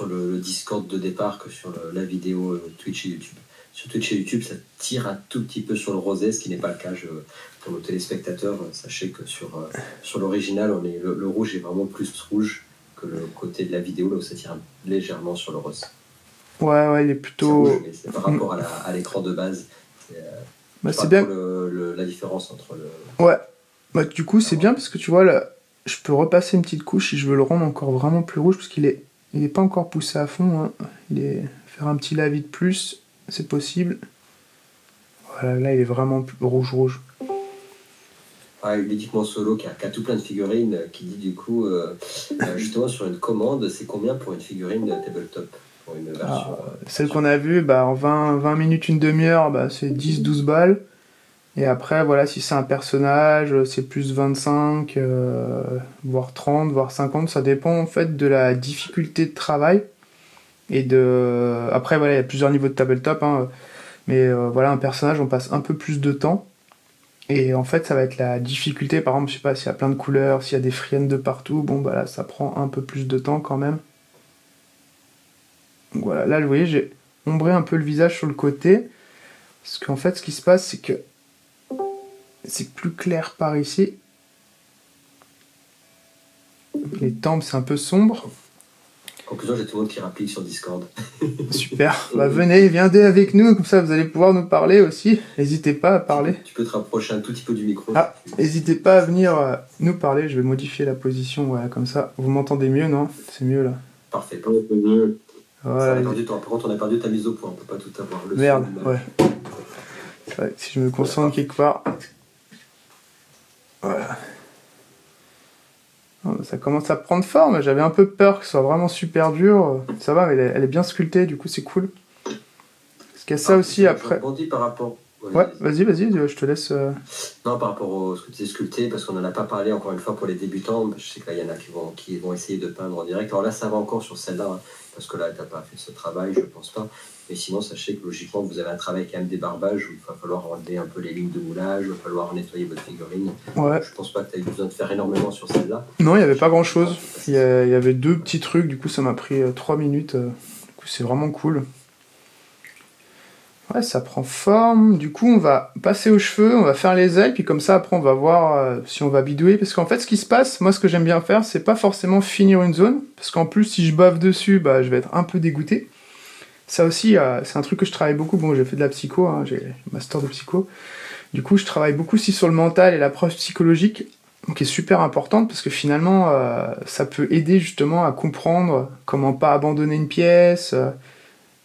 le Discord de départ que sur la vidéo Twitch et YouTube. Sur Twitch et YouTube, ça tire un tout petit peu sur le rosé, ce qui n'est pas le cas. Pour nos téléspectateurs, sachez que sur l'original, le rouge est vraiment plus rouge que le côté de la vidéo, là où ça tire légèrement sur le rose. Ouais, il est plutôt... C'est rouge, mais c'est par rapport à l'écran de base. C'est bien. La différence entre le... Ouais, bah, du coup c'est bien parce que tu vois, là, je peux repasser une petite couche si je veux le rendre encore vraiment plus rouge, parce qu'il est pas encore poussé à fond, hein. Il est Faire un petit lavis de plus, c'est possible. Voilà, là il est vraiment rouge. Ludiquement Solo qui a tout plein de figurines, qui dit du coup, justement sur une commande, c'est combien pour une figurine tabletop? Pour une version, celle qu'on a vue, en 20 minutes, une demi-heure, c'est 10-12 balles. Et après, voilà, si c'est un personnage, c'est plus 25, voire 30, voire 50. Ça dépend en fait de la difficulté de travail. Après, voilà, il y a plusieurs niveaux de tabletop. Mais voilà, un personnage, on passe un peu plus de temps. Et en fait, ça va être la difficulté. Par exemple, je sais pas, s'il y a plein de couleurs, s'il y a des friennes de partout, là, ça prend un peu plus de temps quand même. Donc voilà, là, vous voyez, j'ai ombré un peu le visage sur le côté. Parce qu'en fait, ce qui se passe, c'est que c'est plus clair par ici. Les tempes, c'est un peu sombre. Conclusion, j'ai tout le monde qui rapplique sur Discord. Super. Viendez avec nous, comme ça vous allez pouvoir nous parler aussi. N'hésitez pas à parler. Tu peux te rapprocher un tout petit peu du micro. N'hésitez pas à venir nous parler. Je vais modifier la position, voilà, comme ça. Vous m'entendez mieux, non? C'est mieux là. Parfait. C'est mieux. Voilà. Ça a perdu temps. Par contre, on a perdu ta mise au point. On peut pas tout avoir. Merde, ouais. C'est vrai que si je me concentre quelque part. Voilà. Ça commence à prendre forme, j'avais un peu peur que ce soit vraiment super dur. Ça va, mais elle est bien sculptée, du coup c'est cool. Parce qu'il y a ça aussi après. Je rebondis par rapport... Ouais, vas-y, je te laisse... Non, par rapport à ce que tu disais sculpté, parce qu'on n'en a pas parlé encore une fois pour les débutants. Je sais qu'il y en a qui vont essayer de peindre en direct. Alors là, ça va encore sur celle-là, parce que là, tu n'as pas fait ce travail, je pense pas. Mais sinon, sachez que logiquement, vous avez un travail quand même débarbage où il va falloir enlever un peu les lignes de moulage, il va falloir nettoyer votre figurine. Ouais. Je pense pas que tu aies besoin de faire énormément sur celle-là. Non, il n'y avait pas grand-chose. Il y avait 2 petits trucs, du coup ça m'a pris 3 minutes. Du coup c'est vraiment cool. Ouais, ça prend forme. Du coup on va passer aux cheveux, on va faire les ailes, puis comme ça après on va voir si on va bidouiller. Parce qu'en fait ce qui se passe, moi ce que j'aime bien faire, c'est pas forcément finir une zone. Parce qu'en plus si je bave dessus, je vais être un peu dégoûté. Ça aussi, c'est un truc que je travaille beaucoup. Bon, j'ai fait de la psycho, j'ai un master de psycho. Du coup, je travaille beaucoup aussi sur le mental et l'approche psychologique, qui est super importante parce que finalement, ça peut aider justement à comprendre comment pas abandonner une pièce,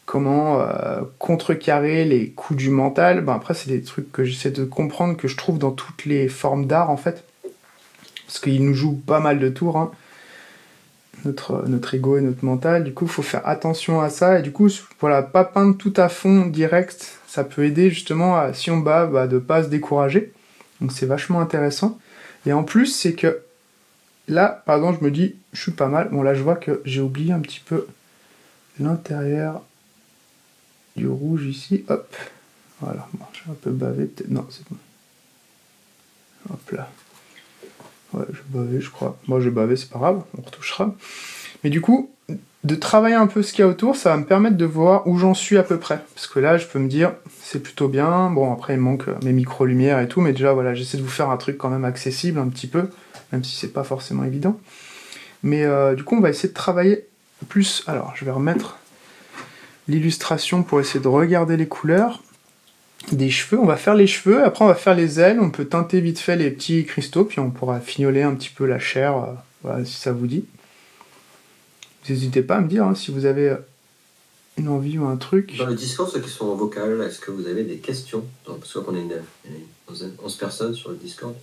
comment contrecarrer les coups du mental. Après, c'est des trucs que j'essaie de comprendre, que je trouve dans toutes les formes d'art en fait. Parce qu'il nous joue pas mal de tours. Notre ego et notre mental, du coup il faut faire attention à ça, et du coup voilà, pas peindre tout à fond direct, ça peut aider justement si on bave, de pas se décourager, donc c'est vachement intéressant. Et en plus c'est que là par exemple je me dis je suis pas mal, bon là je vois que j'ai oublié un petit peu l'intérieur du rouge ici, hop, voilà, bon, j'ai un peu bavé peut-être, non c'est bon, hop là. Ouais, j'ai bavé, je crois. Moi, j'ai bavé, c'est pas grave, on retouchera. Mais du coup, de travailler un peu ce qu'il y a autour, ça va me permettre de voir où j'en suis à peu près. Parce que là, je peux me dire, c'est plutôt bien. Bon, après, il me manque mes micro-lumières et tout, mais déjà, voilà, j'essaie de vous faire un truc quand même accessible un petit peu, même si c'est pas forcément évident. Mais du coup, on va essayer de travailler plus... Alors, je vais remettre l'illustration pour essayer de regarder les couleurs. Des cheveux, on va faire les cheveux, après on va faire les ailes, on peut teinter vite fait les petits cristaux, puis on pourra fignoler un petit peu la chair, voilà, si ça vous dit. N'hésitez pas à me dire si vous avez une envie ou un truc. Dans le Discord, ceux qui sont en vocal, est-ce que vous avez des questions? Parce qu'on est 11 personnes sur le Discord.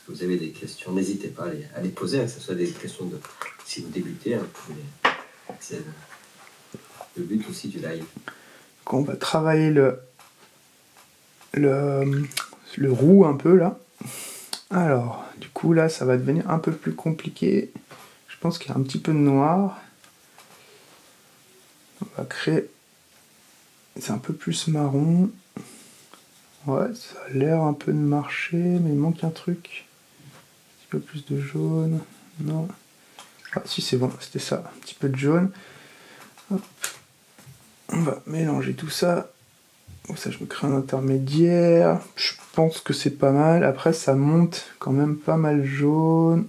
Si vous avez des questions, n'hésitez pas à les poser, que ce soit des questions de... Si vous débutez, vous pouvez c'est le but aussi du live. Donc on va travailler le roux un peu là. Alors, du coup là ça va devenir un peu plus compliqué. Je pense qu'il y a un petit peu de noir. On va créer... C'est un peu plus marron. Ouais, ça a l'air un peu de marcher, mais il manque un truc. Un petit peu plus de jaune. Non. Ah si, c'est bon, c'était ça. Un petit peu de jaune. Hop. On va mélanger tout ça. Comme ça, je me crée un intermédiaire. Je pense que c'est pas mal. Après, ça monte quand même pas mal jaune.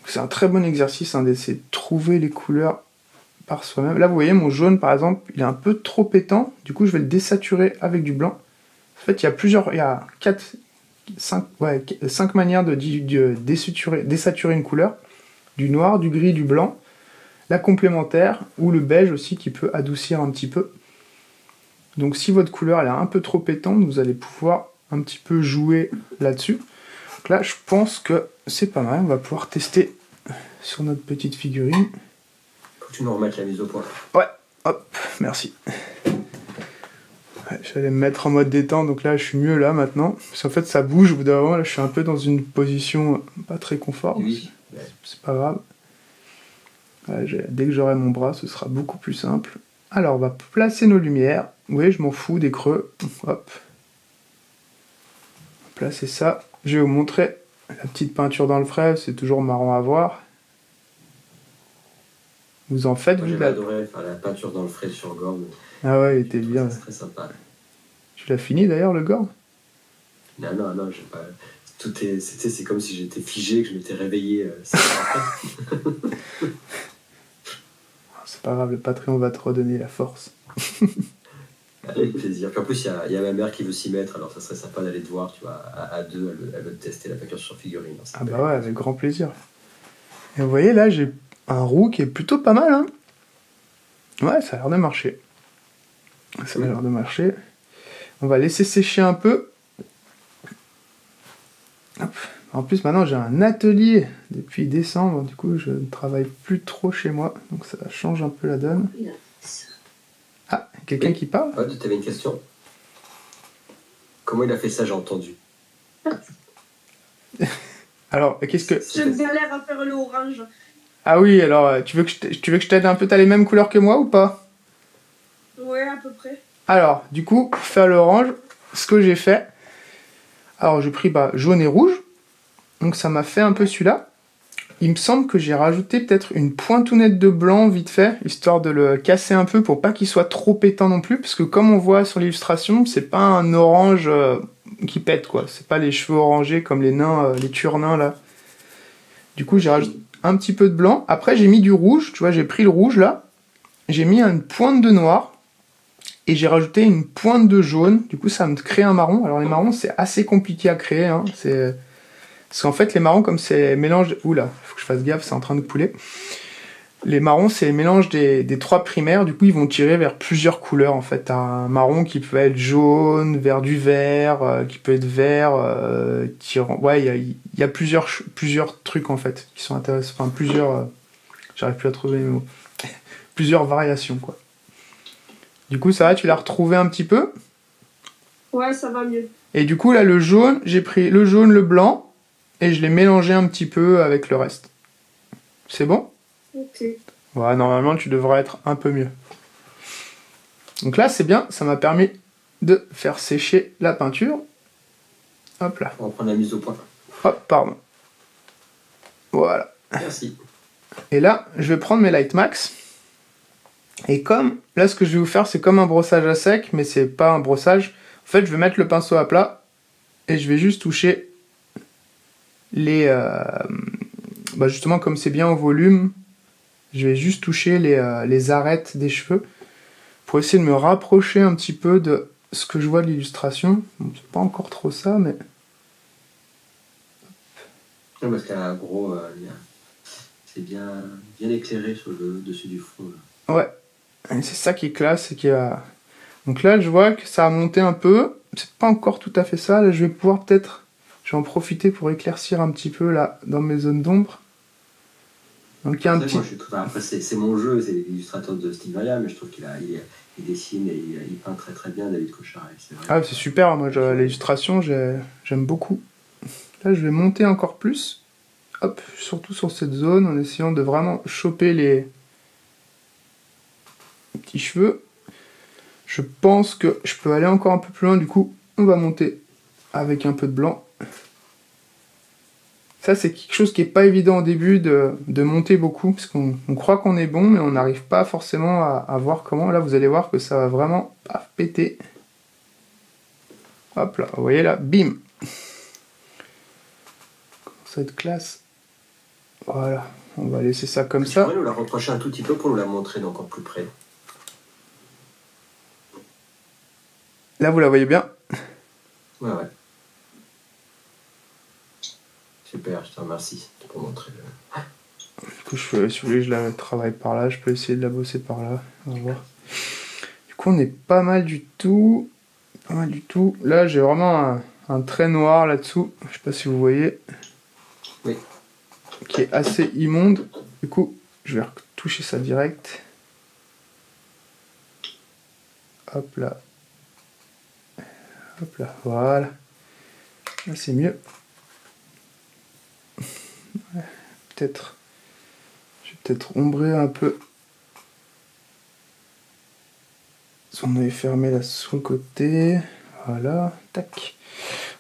C'est un très bon exercice d'essayer de trouver les couleurs par soi-même. Là, vous voyez, mon jaune, par exemple, il est un peu trop pétant. Du coup, je vais le désaturer avec du blanc. En fait, il y a 5 manières de désaturer une couleur. Du noir, du gris, du blanc. la complémentaire ou le beige aussi qui peut adoucir un petit peu. Donc si votre couleur elle est un peu trop pétante, vous allez pouvoir un petit peu jouer là-dessus. Donc là, je pense que c'est pas mal. On va pouvoir tester sur notre petite figurine. Faut que tu nous remettes la mise au point. Ouais, hop, merci. Ouais, j'allais me mettre en mode détente, donc là je suis mieux là maintenant. Parce qu'en fait ça bouge au bout d'un moment, là je suis un peu dans une position pas très confort. Oui. C'est pas grave. Ouais, dès que j'aurai mon bras, ce sera beaucoup plus simple. Alors on va placer nos lumières. Vous voyez, je m'en fous des creux. Hop. Placer ça. Je vais vous montrer la petite peinture dans le frais, c'est toujours marrant à voir. Vous en faites, Moi, vous j'avais là. adoré faire la peinture dans le frais sur Gorme. Ah ouais, il était bien. C'est très sympa. Tu l'as fini d'ailleurs le gore? Non, j'ai pas. C'est comme si j'étais figé, que je m'étais réveillé. C'est pas grave, le Patreon va te redonner la force. Avec plaisir. Puis en plus, il y a ma mère qui veut s'y mettre, alors ça serait sympa d'aller te voir, tu vois, à deux, elle veut tester la peinture sur figurine. Hein, Ah bah ouais, avec grand plaisir. Et vous voyez là, j'ai un roux qui est plutôt pas mal, hein. Ouais, ça a l'air de marcher. Ça a l'air de marcher. On va laisser sécher un peu. Hop. En plus, maintenant, j'ai un atelier depuis décembre. Du coup, je ne travaille plus trop chez moi. Donc, ça change un peu la donne. Ah, quelqu'un qui parle? Ouais, tu avais une question? Comment il a fait ça, j'ai entendu. Alors, qu'est-ce que... Je galère à faire le orange. Ah oui, alors, tu veux que je t'aide un peu? T'as les mêmes couleurs que moi ou pas? Ouais, à peu près. Alors, du coup, pour faire l'orange, ce que j'ai fait... Alors, j'ai pris jaune et rouge. Donc, ça m'a fait un peu celui-là. Il me semble que j'ai rajouté peut-être une pointounette de blanc vite fait, histoire de le casser un peu pour pas qu'il soit trop pétant non plus, parce que comme on voit sur l'illustration, c'est pas un orange qui pète, quoi. C'est pas les cheveux orangés comme les nains, les turnins, là. Du coup, j'ai rajouté un petit peu de blanc. Après, j'ai mis du rouge, tu vois, j'ai pris le rouge, là. J'ai mis une pointe de noir. Et j'ai rajouté une pointe de jaune. Du coup, ça me crée un marron. Alors, les marrons, c'est assez compliqué à créer, hein. Parce qu'en fait, les marrons, comme c'est mélange... Oula, il faut que je fasse gaffe, c'est en train de couler. Les marrons, c'est le mélange des trois primaires. Du coup, ils vont tirer vers plusieurs couleurs, en fait. T'as un marron qui peut être jaune, vers du vert, qui peut être vert, tirant... Ouais, il y a plusieurs trucs, en fait, qui sont intéressants. Enfin, plusieurs... J'arrive plus à trouver mes mots. Plusieurs variations, quoi. Du coup, ça va, tu l'as retrouvé un petit peu? Ouais, ça va mieux. Et du coup, là, le jaune, j'ai pris le jaune, le blanc, et je l'ai mélangé un petit peu avec le reste. C'est bon? Ok. Voilà, normalement, tu devrais être un peu mieux. Donc là, c'est bien, ça m'a permis de faire sécher la peinture. Hop là. On va prendre la mise au point. Hop, pardon. Voilà. Merci. Et là, je vais prendre mes Light Max. Et comme, là, ce que je vais vous faire, c'est comme un brossage à sec, mais c'est pas un brossage. En fait, je vais mettre le pinceau à plat, et je vais juste toucher les... justement, comme c'est bien au volume, je vais juste toucher les arêtes des cheveux pour essayer de me rapprocher un petit peu de ce que je vois de l'illustration. Bon, c'est pas encore trop ça, mais... Non, parce qu'un gros, c'est bien éclairé sur le dessus du fond. Là. Ouais, et c'est ça qui est classe. Donc là, je vois que ça a monté un peu. C'est pas encore tout à fait ça. Là, je vais pouvoir peut-être... Je vais en profiter pour éclaircir un petit peu là, dans mes zones d'ombre. Donc il y a un petit... Après, c'est mon jeu, c'est l'illustrateur de Steve Maria, mais je trouve qu'il dessine et il peint très très bien David Cochard. Ah, c'est super, moi l'illustration, j'aime beaucoup. Là, je vais monter encore plus. Hop, surtout sur cette zone, en essayant de vraiment choper les petits cheveux. Je pense que je peux aller encore un peu plus loin, du coup, on va monter avec un peu de blanc. Ça, c'est quelque chose qui n'est pas évident au début de monter beaucoup, parce qu'on croit qu'on est bon, mais on n'arrive pas forcément à voir comment. Là, vous allez voir que ça va vraiment péter. Hop là, vous voyez là, bim. Ça va être classe. Voilà, on va laisser ça comme ça. Tu pourrais nous la reprocher un tout petit peu pour nous la montrer d'encore plus près. Là, vous la voyez bien? Ouais. Super, je te remercie pour montrer le... coup, si vous voulez, je la travaille par là. Je peux essayer de la bosser par là. On va voir. Du coup, on est pas mal du tout. Pas mal du tout. Là, j'ai vraiment un trait noir là-dessous. Je sais pas si vous voyez. Oui. Qui est assez immonde. Du coup, je vais retoucher ça direct. Hop là. Hop là, voilà. Là, c'est mieux. Ouais, peut-être. Je vais peut-être ombrer un peu. Son œil fermé là sur le côté. Voilà, tac.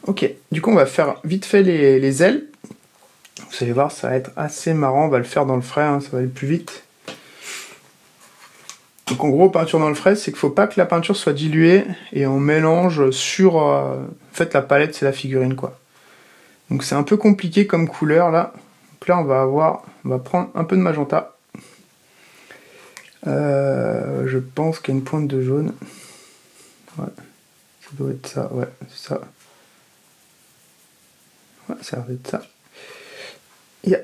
Ok, du coup on va faire vite fait les ailes. Vous allez voir, ça va être assez marrant. On va le faire dans le frais, hein, ça va aller plus vite. Donc en gros, peinture dans le frais, c'est qu'il faut pas que la peinture soit diluée et on mélange sur... en fait, la palette, c'est la figurine, quoi. Donc c'est un peu compliqué comme couleur, là. Donc là, on va prendre un peu de magenta. Je pense qu'il y a une pointe de jaune. Ouais, ça doit être ça, ouais, c'est ça. Ouais, ça a l'air d'être ça. Il y a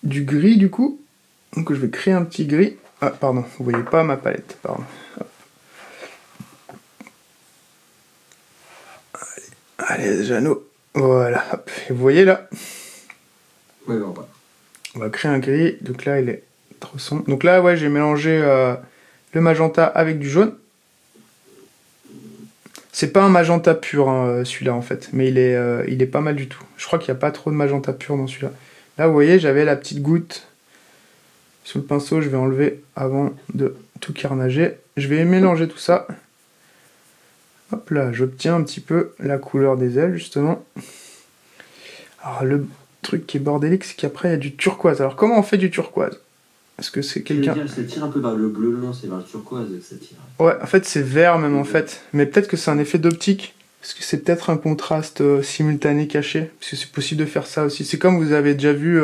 du gris, du coup. Donc je vais créer un petit gris. Ah, pardon, vous voyez pas ma palette, pardon. Hop. Allez, Jeannot. Voilà, hop. Et vous voyez là? Oui, on va. On va créer un gris. Donc là, il est trop sombre. Donc là, ouais, j'ai mélangé le magenta avec du jaune. C'est pas un magenta pur, hein, celui-là, en fait. Mais il est pas mal du tout. Je crois qu'il n'y a pas trop de magenta pur dans celui-là. Là, vous voyez, j'avais la petite goutte sous le pinceau. Je vais enlever avant de tout carnager. Je vais mélanger tout ça. Hop là, j'obtiens un petit peu la couleur des ailes, justement. Alors, le truc qui est bordélique, c'est qu'après, il y a du turquoise. Alors, comment on fait du turquoise? Est-ce que c'est quelqu'un... Ça tire un peu vers le bleu, non, c'est vers le turquoise que ça tire. Ouais, en fait, c'est vert même, en fait. Mais peut-être que c'est un effet d'optique. Parce que c'est peut-être un contraste simultané caché. Parce que c'est possible de faire ça aussi. C'est comme vous avez déjà vu,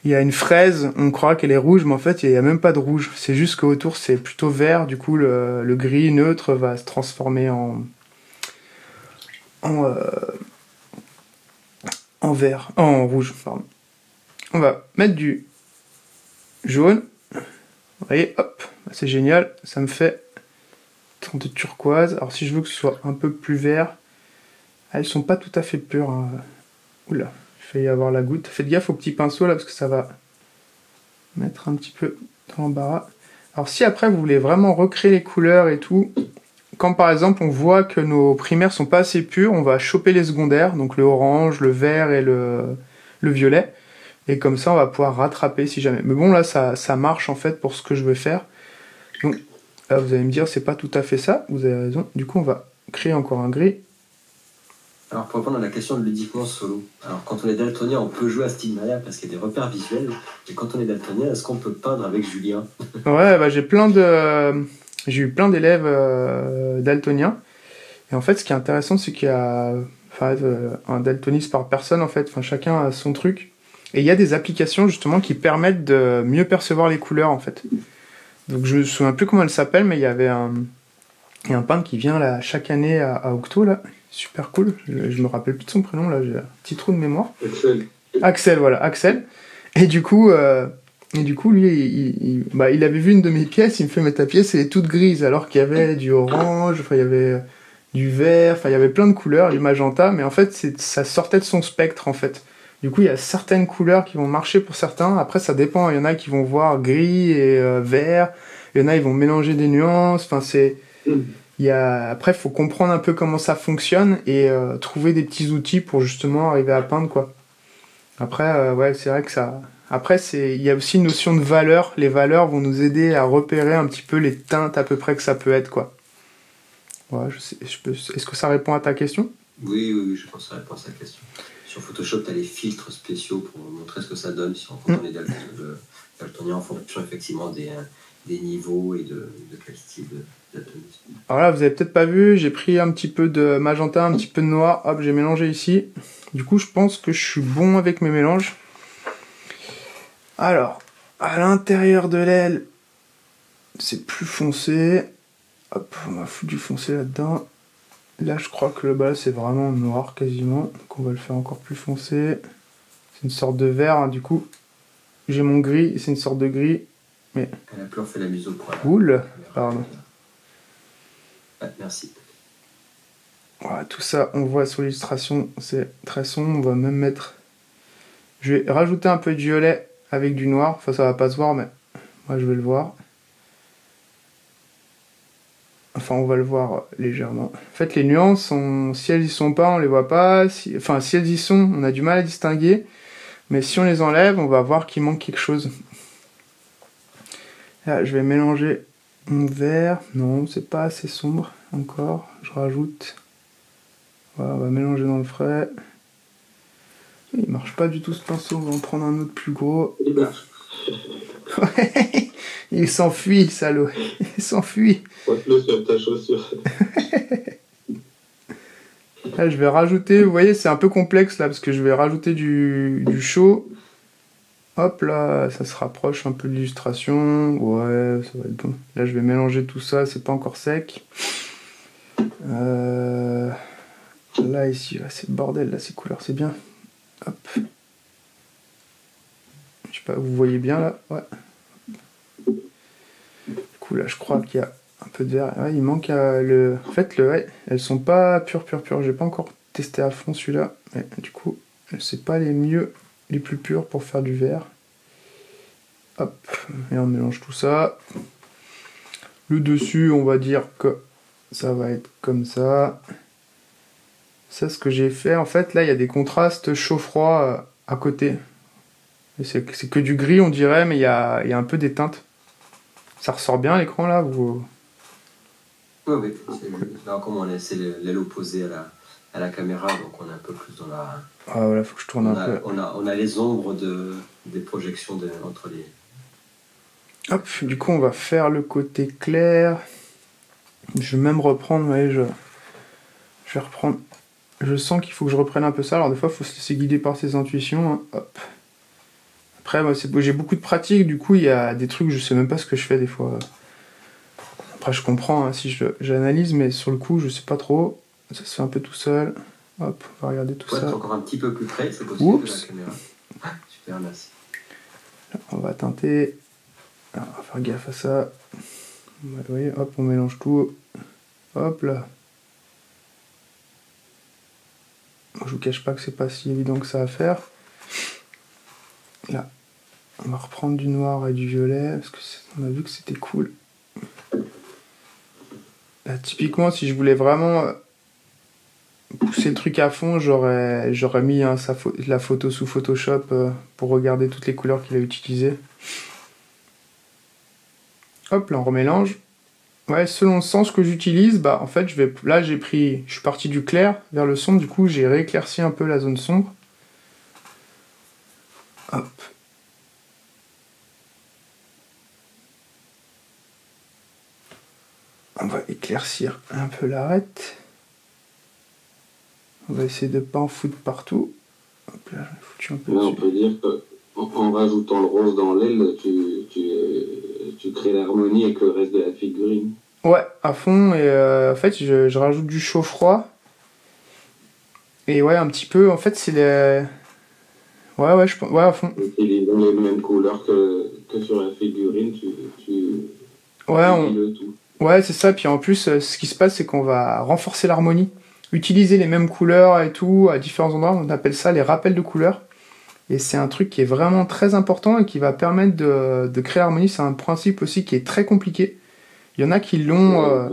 il y a une fraise, on croit qu'elle est rouge, mais en fait, il n'y a même pas de rouge. C'est juste qu'autour, c'est plutôt vert. Du coup, le gris neutre va se transformer en vert. En rouge, pardon. On va mettre du jaune. Vous voyez, hop, c'est génial. Ça me fait de turquoise. Alors si je veux que ce soit un peu plus vert, elles sont pas tout à fait pures, hein. Oula, je vais y avoir la goutte. Faites gaffe au petit pinceau là parce que ça va mettre un petit peu dans l'embarras. Alors si après vous voulez vraiment recréer les couleurs et tout, quand par exemple on voit que nos primaires sont pas assez purs, on va choper les secondaires, donc le orange, le vert et le violet, et comme ça on va pouvoir rattraper si jamais. Mais bon là ça marche en fait pour ce que je veux faire. Donc là, vous allez me dire, c'est pas tout à fait ça, vous avez raison. Du coup, on va créer encore un gris. Alors, pour répondre à la question de ludiquement solo, alors quand on est daltonien, on peut jouer à Stigmania parce qu'il y a des repères visuels. Et quand on est daltonien, est-ce qu'on peut peindre avec Julien? Ouais, bah j'ai eu plein d'élèves daltoniens. Et en fait, ce qui est intéressant, c'est qu'il y a un daltoniste par personne, en fait. Enfin, chacun a son truc. Et il y a des applications, justement, qui permettent de mieux percevoir les couleurs, en fait. Donc je me souviens plus comment elle s'appelle, mais il y a un peintre qui vient là chaque année à Octo là, super cool. Je me rappelle plus de son prénom là, j'ai un petit trou de mémoire. Axel, voilà, Axel. Et du coup lui, il avait vu une de mes pièces, il me fait mais ta pièce elle est toute grise alors qu'il y avait du orange, enfin il y avait du vert, enfin il y avait plein de couleurs, du magenta, mais en fait ça sortait de son spectre en fait. Du coup, il y a certaines couleurs qui vont marcher pour certains. Après, ça dépend. Il y en a qui vont voir gris et vert. Il y en a, ils vont mélanger des nuances. Enfin, Après, il faut comprendre un peu comment ça fonctionne et trouver des petits outils pour justement arriver à peindre, quoi. Après, ouais, c'est vrai que ça... Après, il y a aussi une notion de valeur. Les valeurs vont nous aider à repérer un petit peu les teintes à peu près que ça peut être, quoi. Ouais, Est-ce que ça répond à ta question? Oui, je pense que ça répond à sa question. Sur Photoshop, tu as les filtres spéciaux pour montrer ce que ça donne si on est daltonien en fonction effectivement des niveaux et de quel style de daltonisme. Alors là, vous avez peut-être pas vu, j'ai pris un petit peu de magenta, un petit peu de noir, hop, j'ai mélangé ici. Du coup, je pense que je suis bon avec mes mélanges. Alors, à l'intérieur de l'aile, c'est plus foncé. Hop, on va foutre du foncé là-dedans. Là, je crois que le bas, c'est vraiment noir quasiment. Donc, on va le faire encore plus foncé. C'est une sorte de vert, hein, du coup. j'ai mon gris, c'est une sorte de gris. Elle a plus refait la mise au point. Cool. Pardon. Ouais, merci. Voilà, tout ça, on voit sur l'illustration, c'est très sombre. On va même mettre... Je vais rajouter un peu de violet avec du noir. Enfin, ça va pas se voir, mais moi, je vais le voir. Enfin, on va le voir légèrement. En fait, les nuances, si elles y sont pas, on les voit pas. Si elles y sont, on a du mal à distinguer. Mais si on les enlève, on va voir qu'il manque quelque chose. Là, je vais mélanger mon vert. Non, c'est pas assez sombre encore. Je rajoute. Voilà, on va mélanger dans le frais. Il marche pas du tout ce pinceau, on va en prendre un autre plus gros. Il marche. Ouais, il s'enfuit, le salaud. Il s'enfuit. Pose-le sur ta chaussure. Là, je vais rajouter, vous voyez, c'est un peu complexe là, parce que je vais rajouter du chaud. Hop là, ça se rapproche un peu de l'illustration. Ouais, ça va être bon. Là, je vais mélanger tout ça, c'est pas encore sec. Là, ici, là, c'est le bordel, là, ces couleurs, c'est bien. Hop. Je sais pas, vous voyez bien là? Ouais. Du coup, là, je crois qu'il y a un peu de vert. Ouais, il manque le. En fait, ouais, elles sont pas pures. J'ai pas encore testé à fond celui-là. Mais du coup, c'est pas les plus purs pour faire du vert. Hop. Et on mélange tout ça. Le dessus, on va dire que ça va être comme ça. Ça, ce que j'ai fait, en fait, là, il y a des contrastes chaud-froid à côté. Et c'est que du gris, on dirait, mais il y a un peu des teintes. Ça ressort bien à l'écran, là vous... Oui. Là, comme c'est l'aile opposée à la caméra, donc on est un peu plus dans la... Ah, voilà, faut que je tourne un peu. On a les ombres des projections entre les... Hop, du coup, on va faire le côté clair. Je vais même reprendre, vous voyez, je vais reprendre... Je sens qu'il faut que je reprenne un peu ça. Alors, des fois, il faut se laisser guider par ses intuitions. Hein. Hop. Après, moi, j'ai beaucoup de pratique. Du coup, il y a des trucs, je sais même pas ce que je fais des fois. Après, je comprends hein, si j'analyse, mais sur le coup, je sais pas trop. Ça se fait un peu tout seul. Hop, on va regarder tout ça. Être encore un petit peu plus près, c'est possible de la caméra. Super, merci. Là, on va teinter. Alors, on va faire gaffe à ça. Vous voyez, hop, on mélange tout. Hop là. Je vous cache pas que c'est pas si évident que ça à faire. Là, on va reprendre du noir et du violet parce que on a vu que c'était cool. Là, typiquement, si je voulais vraiment pousser le truc à fond, j'aurais mis la photo sous Photoshop pour regarder toutes les couleurs qu'il a utilisées. Hop, là on remélange. Ouais, selon le sens que j'utilise, bah en fait là je suis parti du clair vers le sombre, du coup j'ai rééclairci un peu la zone sombre. Hop. On va éclaircir un peu l'arête. On va essayer de pas en foutre partout. Hop là, j'ai foutu un peu Là, dessus. on peut dire qu'en rajoutant le rose dans l'aile, tu crées l'harmonie avec le reste de la figurine. Ouais, à fond, et en fait je rajoute du chaud-froid. Et ouais, un petit peu, en fait c'est les... Ouais, à fond. Utilisant les mêmes couleurs que sur la figurine, Ouais, le tout. ouais, c'est ça, puis en plus, ce qui se passe, c'est qu'on va renforcer l'harmonie. Utiliser les mêmes couleurs et tout, à différents endroits, on appelle ça les rappels de couleurs. Et c'est un truc qui est vraiment très important et qui va permettre de créer l'harmonie. C'est un principe aussi qui est très compliqué. Il y en a qui l'ont...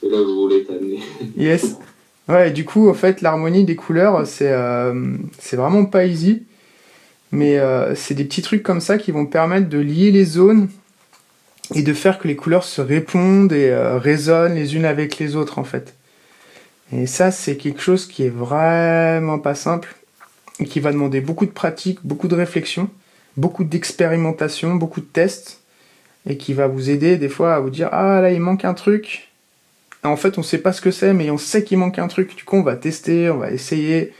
C'est là où je voulais t'amener. Yes. Ouais, et du coup, en fait, l'harmonie des couleurs, c'est vraiment pas easy. Mais c'est des petits trucs comme ça qui vont permettre de lier les zones et de faire que les couleurs se répondent et résonnent les unes avec les autres, en fait. Et ça, c'est quelque chose qui est vraiment pas simple et qui va demander beaucoup de pratique, beaucoup de réflexion, beaucoup d'expérimentation, beaucoup de tests et qui va vous aider des fois à vous dire « Ah, là, il manque un truc ». En fait, on sait pas ce que c'est, mais on sait qu'il manque un truc. Du coup, on va tester, on va essayer.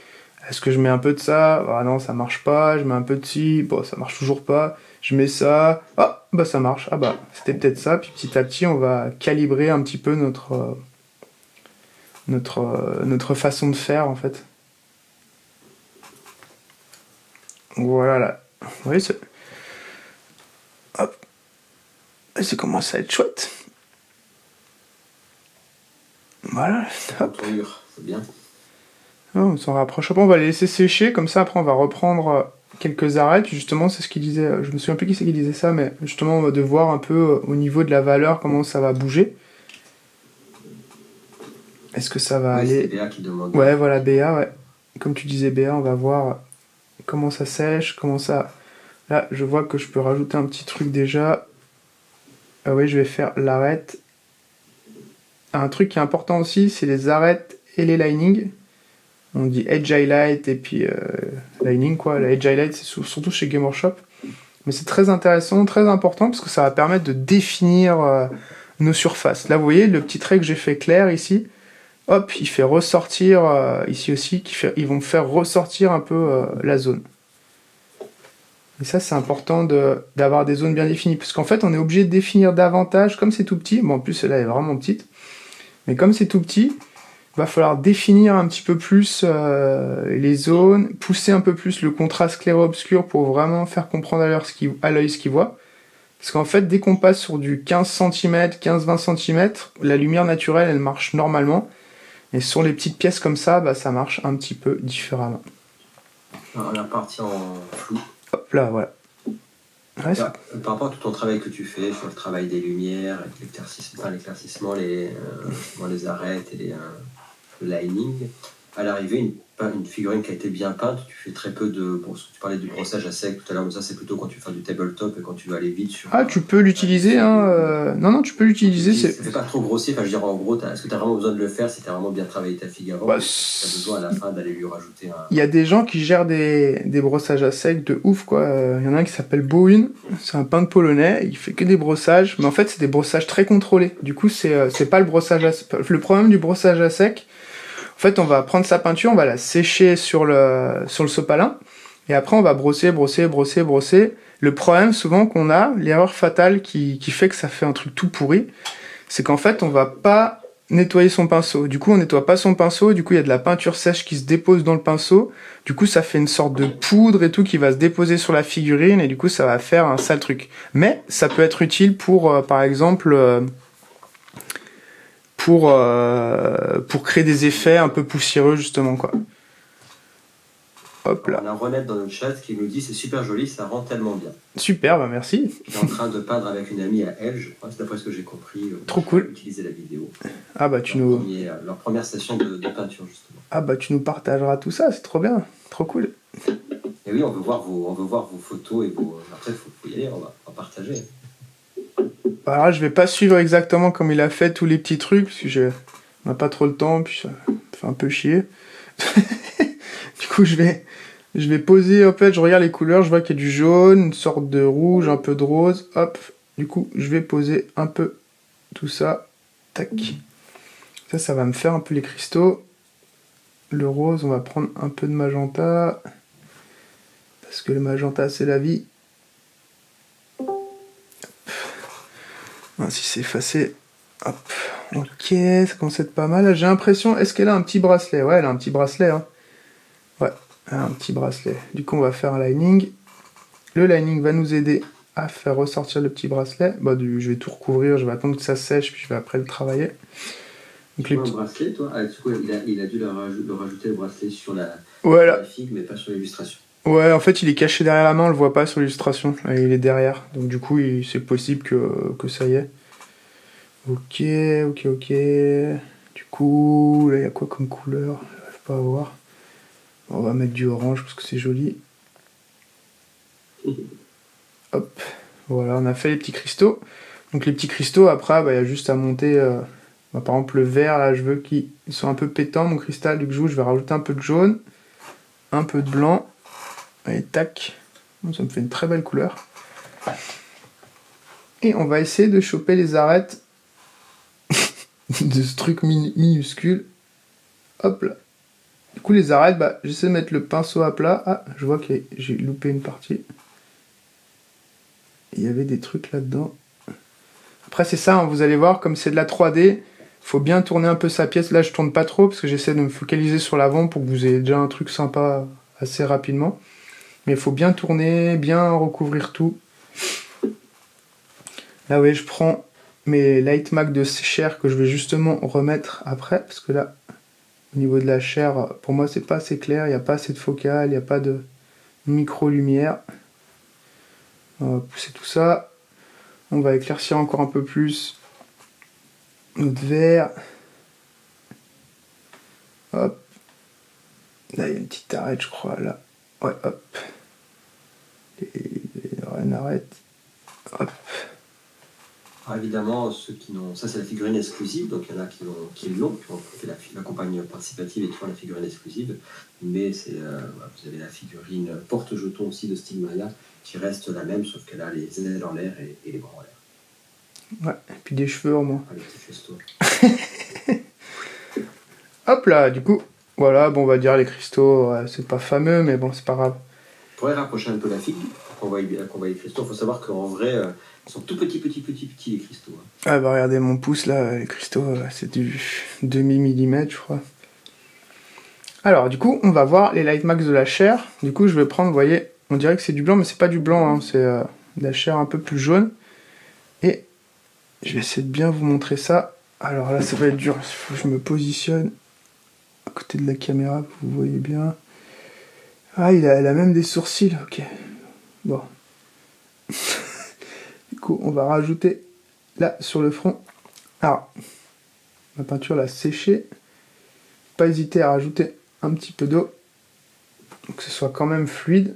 Est-ce que je mets un peu de ça? Ah non, ça marche pas. Je mets un peu de ci. Bon, ça marche toujours pas. Je mets ça. Ah, bah ça marche. Ah bah, c'était peut-être ça. Puis petit à petit, on va calibrer un petit peu notre façon de faire, en fait. Voilà, là. Vous voyez, Hop. Et ça commence à être chouette. Voilà, hop. Tournure, c'est bien. Oh, on s'en rapproche. Après, on va les laisser sécher, comme ça, après, on va reprendre quelques arêtes. Justement, c'est ce qu'il disait. Je me souviens plus qui c'est qui disait ça, mais justement, on va devoir un peu au niveau de la valeur comment ça va bouger. Est-ce que ça va aller. C'est Béa qui demande. Ouais, voilà, Béa, ouais. Comme tu disais, Béa, on va voir comment ça sèche, comment ça. Là, je vois que je peux rajouter un petit truc déjà. Ah oui, je vais faire l'arête. Un truc qui est important aussi, c'est les arêtes et les linings. On dit Edge Highlight et puis Lining, quoi. La Edge Highlight, c'est surtout chez Game Workshop. Mais c'est très intéressant, très important, parce que ça va permettre de définir nos surfaces. Là, vous voyez, le petit trait que j'ai fait clair ici, hop, il fait ressortir, ici aussi, ils vont faire ressortir un peu la zone. Et ça, c'est important d'avoir des zones bien définies, parce qu'en fait, on est obligé de définir davantage, comme c'est tout petit, bon, en plus, celle-là est vraiment petite, mais comme c'est tout petit, il va falloir définir un petit peu plus les zones, pousser un peu plus le contraste clair-obscur pour vraiment faire comprendre à l'œil ce qu'il voit. Parce qu'en fait, dès qu'on passe sur du 15 cm, 15-20 cm, la lumière naturelle, elle marche normalement. Et sur les petites pièces comme ça, bah, ça marche un petit peu différemment. On est reparti en flou. Hop là, voilà. Ouais, par rapport à tout ton travail que tu fais sur le travail des lumières, avec l'éclaircissement, les arêtes et le lining, à l'arrivée, une figurine qui a été bien peinte, tu fais très peu de... Bon, tu parlais du brossage à sec tout à l'heure, mais ça c'est plutôt quand tu fais du tabletop et quand tu veux aller vite sur... Ah, tu peux l'utiliser, hein. Non, tu peux l'utiliser. Ça fait pas trop grossier, enfin je veux dire en gros, est-ce que tu as vraiment besoin de le faire si tu as vraiment bien travaillé ta figure avant, tu as besoin à la fin d'aller lui rajouter un... Il y a des gens qui gèrent des brossages à sec de ouf, quoi. Il y en a un qui s'appelle Bowen, c'est un peintre polonais, il fait que des brossages, mais en fait c'est des brossages très contrôlés. Du coup, c'est pas le brossage à sec. Le problème du brossage à sec, en fait, on va prendre sa peinture, on va la sécher sur le sopalin, et après on va brosser. Le problème souvent qu'on a, l'erreur fatale qui fait que ça fait un truc tout pourri, c'est qu'en fait on va pas nettoyer son pinceau. Du coup, on nettoie pas son pinceau, du coup il y a de la peinture sèche qui se dépose dans le pinceau, du coup ça fait une sorte de poudre et tout qui va se déposer sur la figurine, et du coup ça va faire un sale truc. Mais ça peut être utile pour, par exemple... pour créer des effets un peu poussiéreux, justement, quoi. Hop là. On a Renette dans notre chat qui nous dit c'est super joli, ça rend tellement bien. Super, bah merci. Qui est en train de peindre avec une amie à elle, je crois, c'est d'après ce que j'ai compris. Trop cool. Utiliser la vidéo. Ah bah leur première session de peinture, justement. Ah bah tu nous partageras tout ça, c'est trop bien, trop cool. Et oui, on veut voir vos photos et vos... Après, il faut y aller, on va partager. Alors je vais pas suivre exactement comme il a fait tous les petits trucs, parce que on n'a pas trop le temps, puis ça fait un peu chier. Du coup, je vais poser, en fait, je regarde les couleurs, je vois qu'il y a du jaune, une sorte de rouge, un peu de rose, hop. Du coup, je vais poser un peu tout ça, tac. Ça va me faire un peu les cristaux. Le rose, on va prendre un peu de magenta, parce que le magenta, c'est la vie. Si c'est effacé, hop, ok, ça commence à être pas mal. J'ai l'impression, est-ce qu'elle a un petit bracelet? Ouais, elle a un petit bracelet, hein. Ouais, elle a un petit bracelet. Du coup, on va faire un lining. Le lining va nous aider à faire ressortir le petit bracelet. Bah, je vais tout recouvrir, je vais attendre que ça sèche, puis je vais après le travailler. Donc, un bracelet, toi? Ah, du coup, il a dû le rajouter, le bracelet sur la figue, mais pas sur l'illustration. Ouais, en fait, il est caché derrière la main, on le voit pas sur l'illustration. Il est derrière. Donc, du coup, c'est possible que ça y est. Ok. Du coup, là, il y a quoi comme couleur? J'arrive pas à voir. On va mettre du orange parce que c'est joli. Hop. Voilà, on a fait les petits cristaux. Donc, les petits cristaux, après, il y a juste à monter... par exemple, le vert, là, je veux qu'il soit un peu pétant, mon cristal. Du coup, je vais rajouter un peu de jaune, un peu de blanc. Et tac, ça me fait une très belle couleur. Et on va essayer de choper les arêtes de ce truc minuscule. Hop là. Du coup, les arêtes, j'essaie de mettre le pinceau à plat. Ah, je vois que j'ai loupé une partie. Il y avait des trucs là-dedans. Après, c'est ça, hein, vous allez voir, comme c'est de la 3D, faut bien tourner un peu sa pièce. Là, je tourne pas trop parce que j'essaie de me focaliser sur l'avant pour que vous ayez déjà un truc sympa assez rapidement. Mais il faut bien tourner, bien recouvrir tout. Là, oui, je prends mes light mag de chair que je vais justement remettre après, parce que là, au niveau de la chair, pour moi, c'est pas assez clair, il n'y a pas assez de focale, il n'y a pas de micro-lumière. On va pousser tout ça. On va éclaircir encore un peu plus notre verre. Hop. Là, il y a une petite arête, je crois, là. Ouais, hop. Et rien n'arrête. Hop. Alors évidemment, ceux qui n'ont... Ça, c'est la figurine exclusive, donc il y en a qui l'ont, qui ont fait la campagne participative et qui font la figurine exclusive. Mais vous avez la figurine porte-jeton aussi de Stigmaria, qui reste la même, sauf qu'elle a les ailes en l'air et les bras en l'air. Ouais, et puis des cheveux au moins. Ah, les petits festos. Hop là, du coup, voilà, bon, on va dire les cristaux, ouais, c'est pas fameux, mais bon, c'est pas grave. On pourrait rapprocher un peu la figue, qu'on voit les cristaux. Il faut savoir qu'en vrai, ils sont tout petits, les cristaux. Hein. Ah bah regardez mon pouce là, les cristaux, c'est du demi-millimètre, je crois. Alors, du coup, on va voir les light max de la chair. Du coup, je vais prendre, vous voyez, on dirait que c'est du blanc, mais c'est pas du blanc, hein, c'est de la chair un peu plus jaune. Et je vais essayer de bien vous montrer ça. Alors là, ça va être dur, il faut que je me positionne à côté de la caméra, vous voyez bien. Ah, elle a même des sourcils, ok. Bon. Du coup, on va rajouter là, sur le front. Alors, la peinture l'a séchée. Pas hésiter à rajouter un petit peu d'eau, pour que ce soit quand même fluide.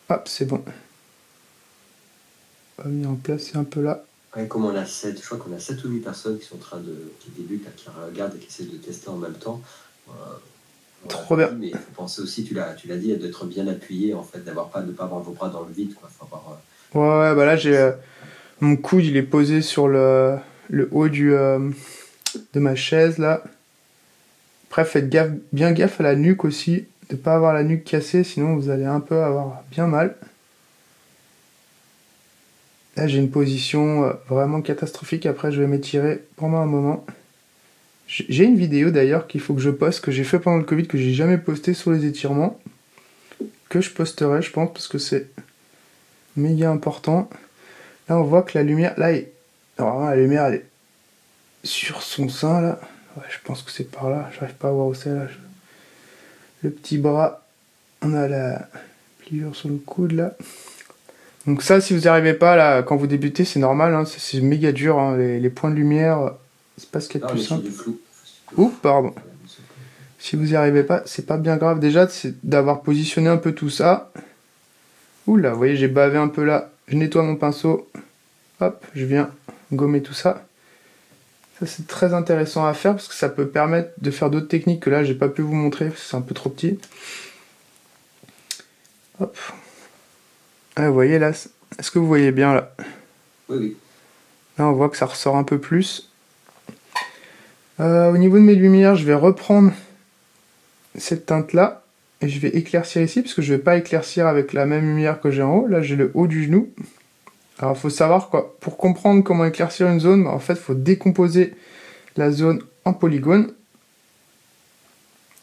Hop, c'est bon. On va venir en placer un peu là. Ouais, comme on a 7, je crois qu'on a 7 ou 8 personnes qui sont en train qui débutent, là, qui regardent et qui essaient de tester en même temps. Trop bien. Mais il faut penser aussi, tu l'as dit, d'être bien appuyé, en fait, de ne pas avoir vos bras dans le vide. Quoi. Faut avoir, Ouais, bah là, j'ai mon coude, il est posé sur le haut de ma chaise, là. Après, faites bien gaffe à la nuque aussi, de ne pas avoir la nuque cassée, sinon vous allez un peu avoir bien mal. Là, j'ai une position vraiment catastrophique. Après, je vais m'étirer pendant un moment. J'ai une vidéo d'ailleurs qu'il faut que je poste, que j'ai fait pendant le Covid, que j'ai jamais posté sur les étirements. Que je posterai, je pense, parce que c'est méga important. Là, on voit que la lumière, là, alors, la lumière, elle est sur son sein, là. Ouais, je pense que c'est par là. J'arrive pas à voir où c'est, là. Le petit bras, on a la pliure sur le coude, là. Donc ça, si vous n'y arrivez pas, là, quand vous débutez, c'est normal, hein, c'est méga dur, hein, les points de lumière, c'est pas ce qu'il y a de plus simple. Ouh, pardon. Si vous n'y arrivez pas, c'est pas bien grave. Déjà, c'est d'avoir positionné un peu tout ça. Ouh là, vous voyez, j'ai bavé un peu là. Je nettoie mon pinceau. Hop, je viens gommer tout ça. Ça, c'est très intéressant à faire parce que ça peut permettre de faire d'autres techniques que là, j'ai pas pu vous montrer parce que c'est un peu trop petit. Hop. Ah, vous voyez là, est-ce que vous voyez bien là? Oui, oui. Là, on voit que ça ressort un peu plus. Au niveau de mes lumières, je vais reprendre cette teinte-là et je vais éclaircir ici parce que je vais pas éclaircir avec la même lumière que j'ai en haut. Là, j'ai le haut du genou. Alors, il faut savoir quoi, pour comprendre comment éclaircir une zone, en fait, il faut décomposer la zone en polygones.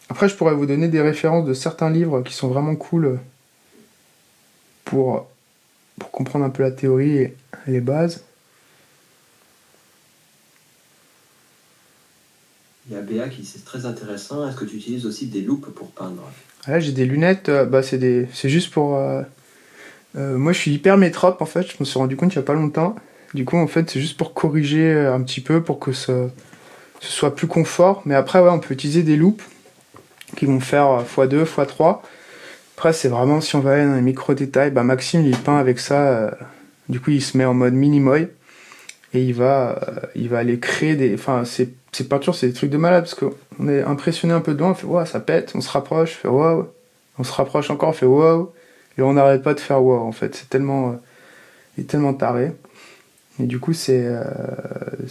Après, je pourrais vous donner des références de certains livres qui sont vraiment cool pour comprendre un peu la théorie et les bases. Il y a Béa qui dit c'est très intéressant. Est-ce que tu utilises aussi des loupes pour peindre? Là, j'ai des lunettes, c'est juste pour... moi, je suis hyper métrope, en fait, je me suis rendu compte il y a pas longtemps. Du coup, en fait, c'est juste pour corriger un petit peu, pour que ce soit plus confort. Mais après, ouais, on peut utiliser des loupes qui vont faire x2, x3. Après, c'est vraiment, si on va aller dans les micro-détails, Maxime, il peint avec ça. Du coup, il se met en mode mini-moy. Et il va aller créer des... Enfin, ces peintures, c'est des trucs de malade, parce qu'on est impressionné un peu dedans, on fait « Waouh, ça pète », on se rapproche, on fait « Waouh », on se rapproche encore, on fait « Waouh », et on n'arrête pas de faire « Waouh », en fait, c'est tellement... il est tellement taré. Et du coup, c'est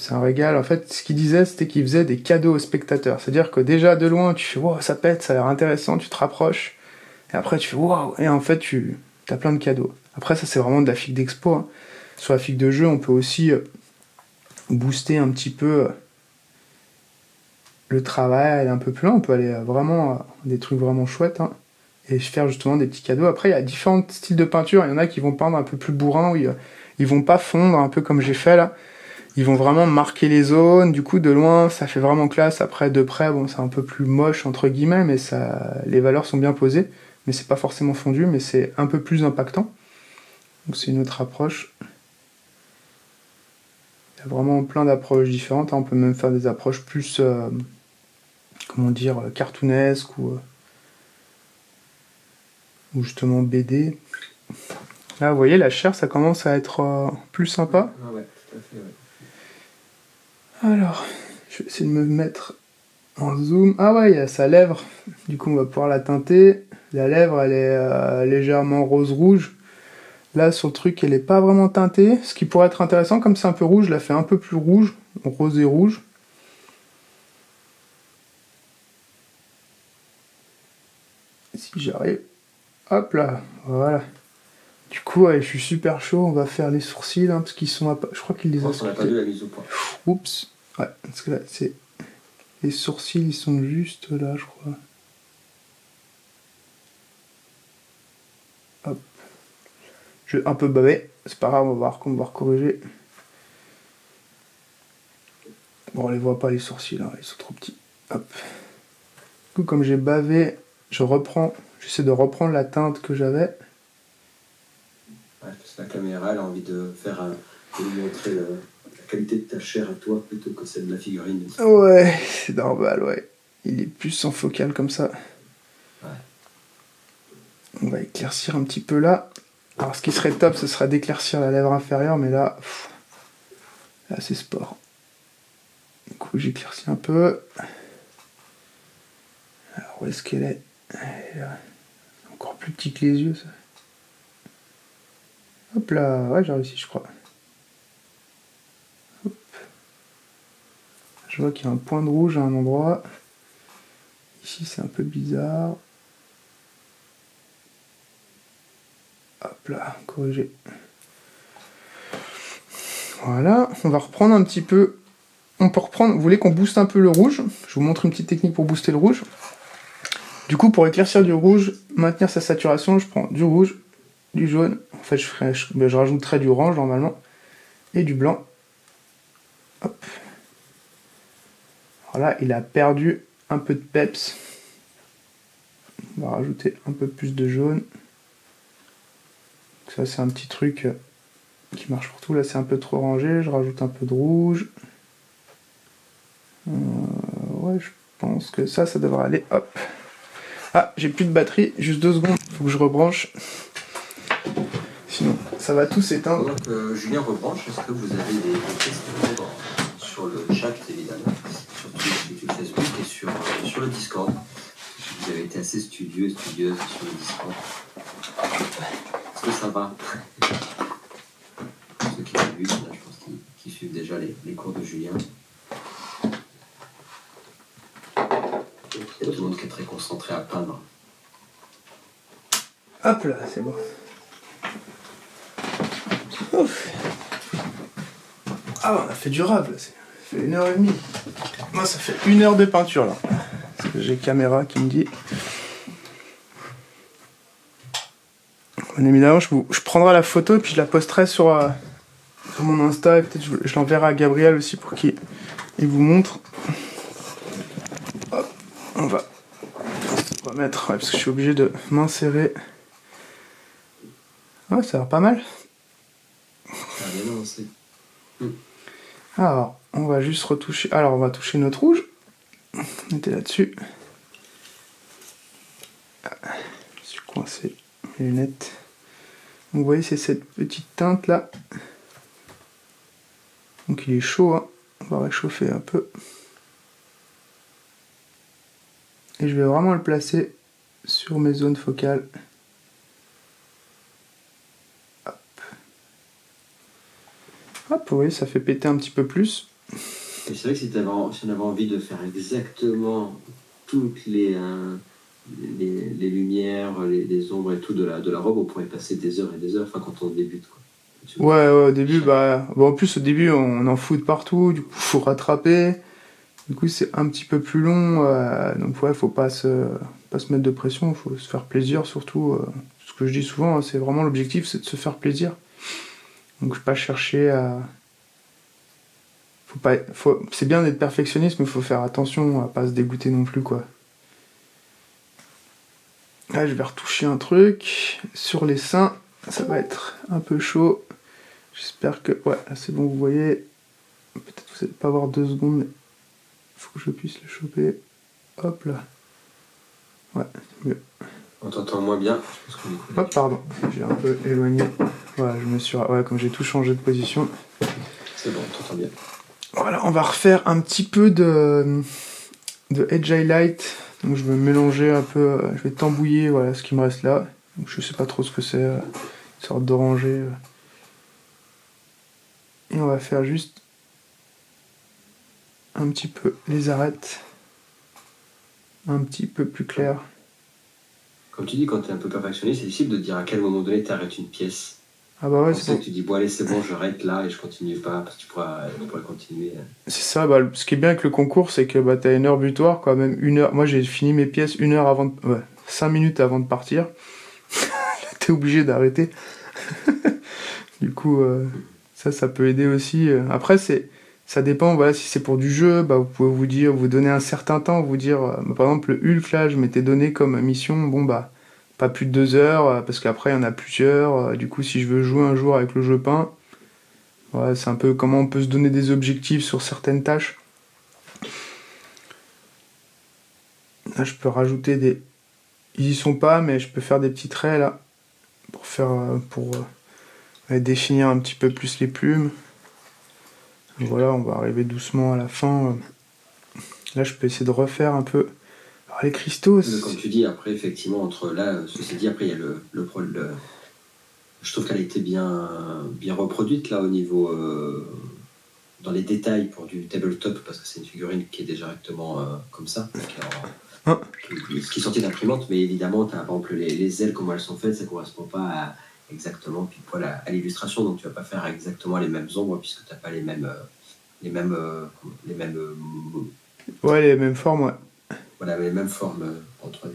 un régal. En fait, ce qu'il disait, c'était qu'il faisait des cadeaux aux spectateurs. C'est-à-dire que déjà, de loin, tu fais « Waouh, ça pète, ça a l'air intéressant », tu te rapproches, et après, tu fais « Waouh », et en fait, tu as plein de cadeaux. Après, ça, c'est vraiment de la figue d'expo. Hein. Sur la figue de jeu, on peut aussi booster un petit peu le travail, aller un peu plus loin, on peut aller vraiment des trucs vraiment chouettes, hein, et faire justement des petits cadeaux. Après, il y a différents styles de peinture, il y en a qui vont peindre un peu plus bourrin, où il ils vont pas fondre un peu comme j'ai fait là. Ils vont vraiment marquer les zones. Du coup, de loin, ça fait vraiment classe. Après, de près, bon, c'est un peu plus moche entre guillemets, mais les valeurs sont bien posées. Mais c'est pas forcément fondu, mais c'est un peu plus impactant. Donc c'est une autre approche. Il y a vraiment plein d'approches différentes. On peut même faire des approches plus, comment dire, cartoonesques ou justement BD. Là, vous voyez, la chair, ça commence à être plus sympa. Ah ouais, tout à fait, ouais. Alors, je vais essayer de me mettre en zoom. Ah ouais, il y a sa lèvre. Du coup, on va pouvoir la teinter. La lèvre, elle est légèrement rose-rouge. Là, sur le truc, elle n'est pas vraiment teintée. Ce qui pourrait être intéressant, comme c'est un peu rouge, je la fais un peu plus rouge. Rose et rouge. Si j'arrive. Hop là, voilà. Du coup, ouais, je suis super chaud. On va faire les sourcils, hein, parce qu'ils sont... Je crois qu'il les a... On n'a pas vu la mise au point. Oups. Ouais, parce que là, c'est... Les sourcils, ils sont juste là, je crois. Hop. Je vais un peu baver. C'est pas grave, on va voir corriger. Bon, on les voit pas, les sourcils, là. Ils sont trop petits. Hop. Du coup, comme j'ai bavé, j'essaie de reprendre la teinte que j'avais. Ouais, parce que la caméra, elle a envie de lui montrer la qualité de ta chair à toi plutôt que celle de la figurine. Ouais, c'est normal, ouais. Il est plus en focal comme ça. Ouais. On va éclaircir un petit peu là. Alors, ce qui serait top, ce serait d'éclaircir la lèvre inférieure, mais là, là c'est sport. Du coup, j'éclaircis un peu. Alors, où est-ce qu'elle est? Elle est là. Encore plus petit que les yeux, ça. Hop là, ouais, j'ai réussi, je crois. Hop. Je vois qu'il y a un point de rouge à un endroit. Ici, c'est un peu bizarre. Hop là, corriger. Voilà, on va reprendre un petit peu. On peut reprendre. Vous voulez qu'on booste un peu le rouge? Je vous montre une petite technique pour booster le rouge. Du coup, pour éclaircir du rouge, maintenir sa saturation, je prends du rouge, du jaune. En fait, je rajouterai du orange normalement et du blanc. Hop. Voilà, il a perdu un peu de peps. On va rajouter un peu plus de jaune. Ça, c'est un petit truc qui marche pour tout. Là, c'est un peu trop rangé. Je rajoute un peu de rouge. Ouais, je pense que ça devrait aller. Hop. Ah, j'ai plus de batterie. Juste 2 secondes. Faut que je rebranche. Sinon, ça va tout s'éteindre. Pendant que Julien rebranche, est-ce que vous avez des questions sur le chat, évidemment, sur Twitch, Facebook et sur le Discord? Vous avez été assez studieux et studieuse sur le Discord. Est-ce que ça va? Ceux qui l'ont vu, là, je pense qu'ils suivent déjà les cours de Julien. Il y a tout le monde qui est très concentré à peindre. Hop là, c'est bon. Ouf. Ah, on a fait durable, là. Ça fait 1h30. Moi, ça fait 1 heure de peinture, là. Parce que j'ai caméra qui me dit... Bien évidemment, je prendrai la photo et puis je la posterai sur mon Insta. Et peut-être je l'enverrai à Gabriel aussi pour qu'il vous montre. Hop, on va mettre... Ouais, parce que je suis obligé de m'insérer. Ouais, ça a l'air pas mal. Ça a bien avancé. Alors, on va juste retoucher. Alors, on va toucher notre rouge. On était là-dessus. Je suis coincé. Les lunettes. Donc, vous voyez, c'est cette petite teinte là. Donc, il est chaud. Hein. On va réchauffer un peu. Et je vais vraiment le placer sur mes zones focales. Hop, vous voyez, ça fait péter un petit peu plus. Et c'est vrai que si on avait envie de faire exactement toutes les lumières, les ombres et tout de la robe, on pourrait passer des heures et des heures, enfin quand on débute, quoi. Ouais, au début, bon, en plus, au début, on en fout de partout, du coup, faut rattraper. Du coup, c'est un petit peu plus long, donc ouais, faut pas se mettre de pression, faut se faire plaisir surtout. Ce que je dis souvent, hein, c'est vraiment l'objectif, c'est de se faire plaisir. Donc je vais pas chercher à... C'est bien d'être perfectionniste, mais il faut faire attention à pas se dégoûter non plus, quoi. Là, je vais retoucher un truc sur les seins. Ça va être un peu chaud. J'espère que... Ouais, là, c'est bon, vous voyez. Peut-être que vous n'allez pas voir 2 secondes, mais il faut que je puisse le choper. Hop là. Ouais, c'est mieux. On t'entend moins bien. Je pense qu'on est... Hop, pardon. J'ai un peu éloigné. Voilà, je me suis... Ouais, comme j'ai tout changé de position. C'est bon, on t'entend bien. Voilà, on va refaire un petit peu de Edge Highlight. Donc je vais mélanger un peu, je vais tambouiller voilà, ce qui me reste là. Donc je sais pas trop ce que c'est, une sorte d'oranger. Et on va faire juste un petit peu les arêtes. Un petit peu plus clair. Comme tu dis, quand tu es un peu perfectionniste, c'est difficile de dire à quel moment donné tu arrêtes une pièce. Ah bah ouais, C'est ça que tu dis, bon allez, c'est bon, je rate là et je continue pas, parce que tu pourrais continuer. C'est ça, bah, ce qui est bien avec le concours, c'est que bah, t'as une heure butoir, quand même, 1 heure. Moi j'ai fini mes pièces 1 heure avant de... Ouais, 5 minutes avant de partir. T'es obligé d'arrêter. Du coup, ça peut aider aussi. Après, ça dépend, voilà, si c'est pour du jeu, bah, vous pouvez vous donner un certain temps, vous dire, par exemple, le Hulk, là, je m'étais donné comme mission, bon, bah, pas plus de 2 heures, parce qu'après, il y en a plusieurs. Du coup, si je veux jouer un jour avec le jeu peint, ouais, c'est un peu comment on peut se donner des objectifs sur certaines tâches. Là, je peux rajouter des... Ils y sont pas, mais je peux faire des petits traits, là, pour définir un petit peu plus les plumes. Voilà, on va arriver doucement à la fin. Là, je peux essayer de refaire un peu. Alors, les cristaux... Comme tu dis, après, effectivement, entre là, ceci dit, après, il y a je trouve qu'elle a été bien reproduite, là, au niveau... dans les détails pour du tabletop, parce que c'est une figurine qui est directement comme ça, qui est sortie d'imprimante, mais évidemment, tu as, par exemple, les ailes, comment elles sont faites, ça ne correspond pas exactement pile poil à l'illustration, donc tu ne vas pas faire exactement les mêmes ombres, puisque tu n'as pas les mêmes ouais, les mêmes formes, ouais. Voilà, les mêmes formes en 3D.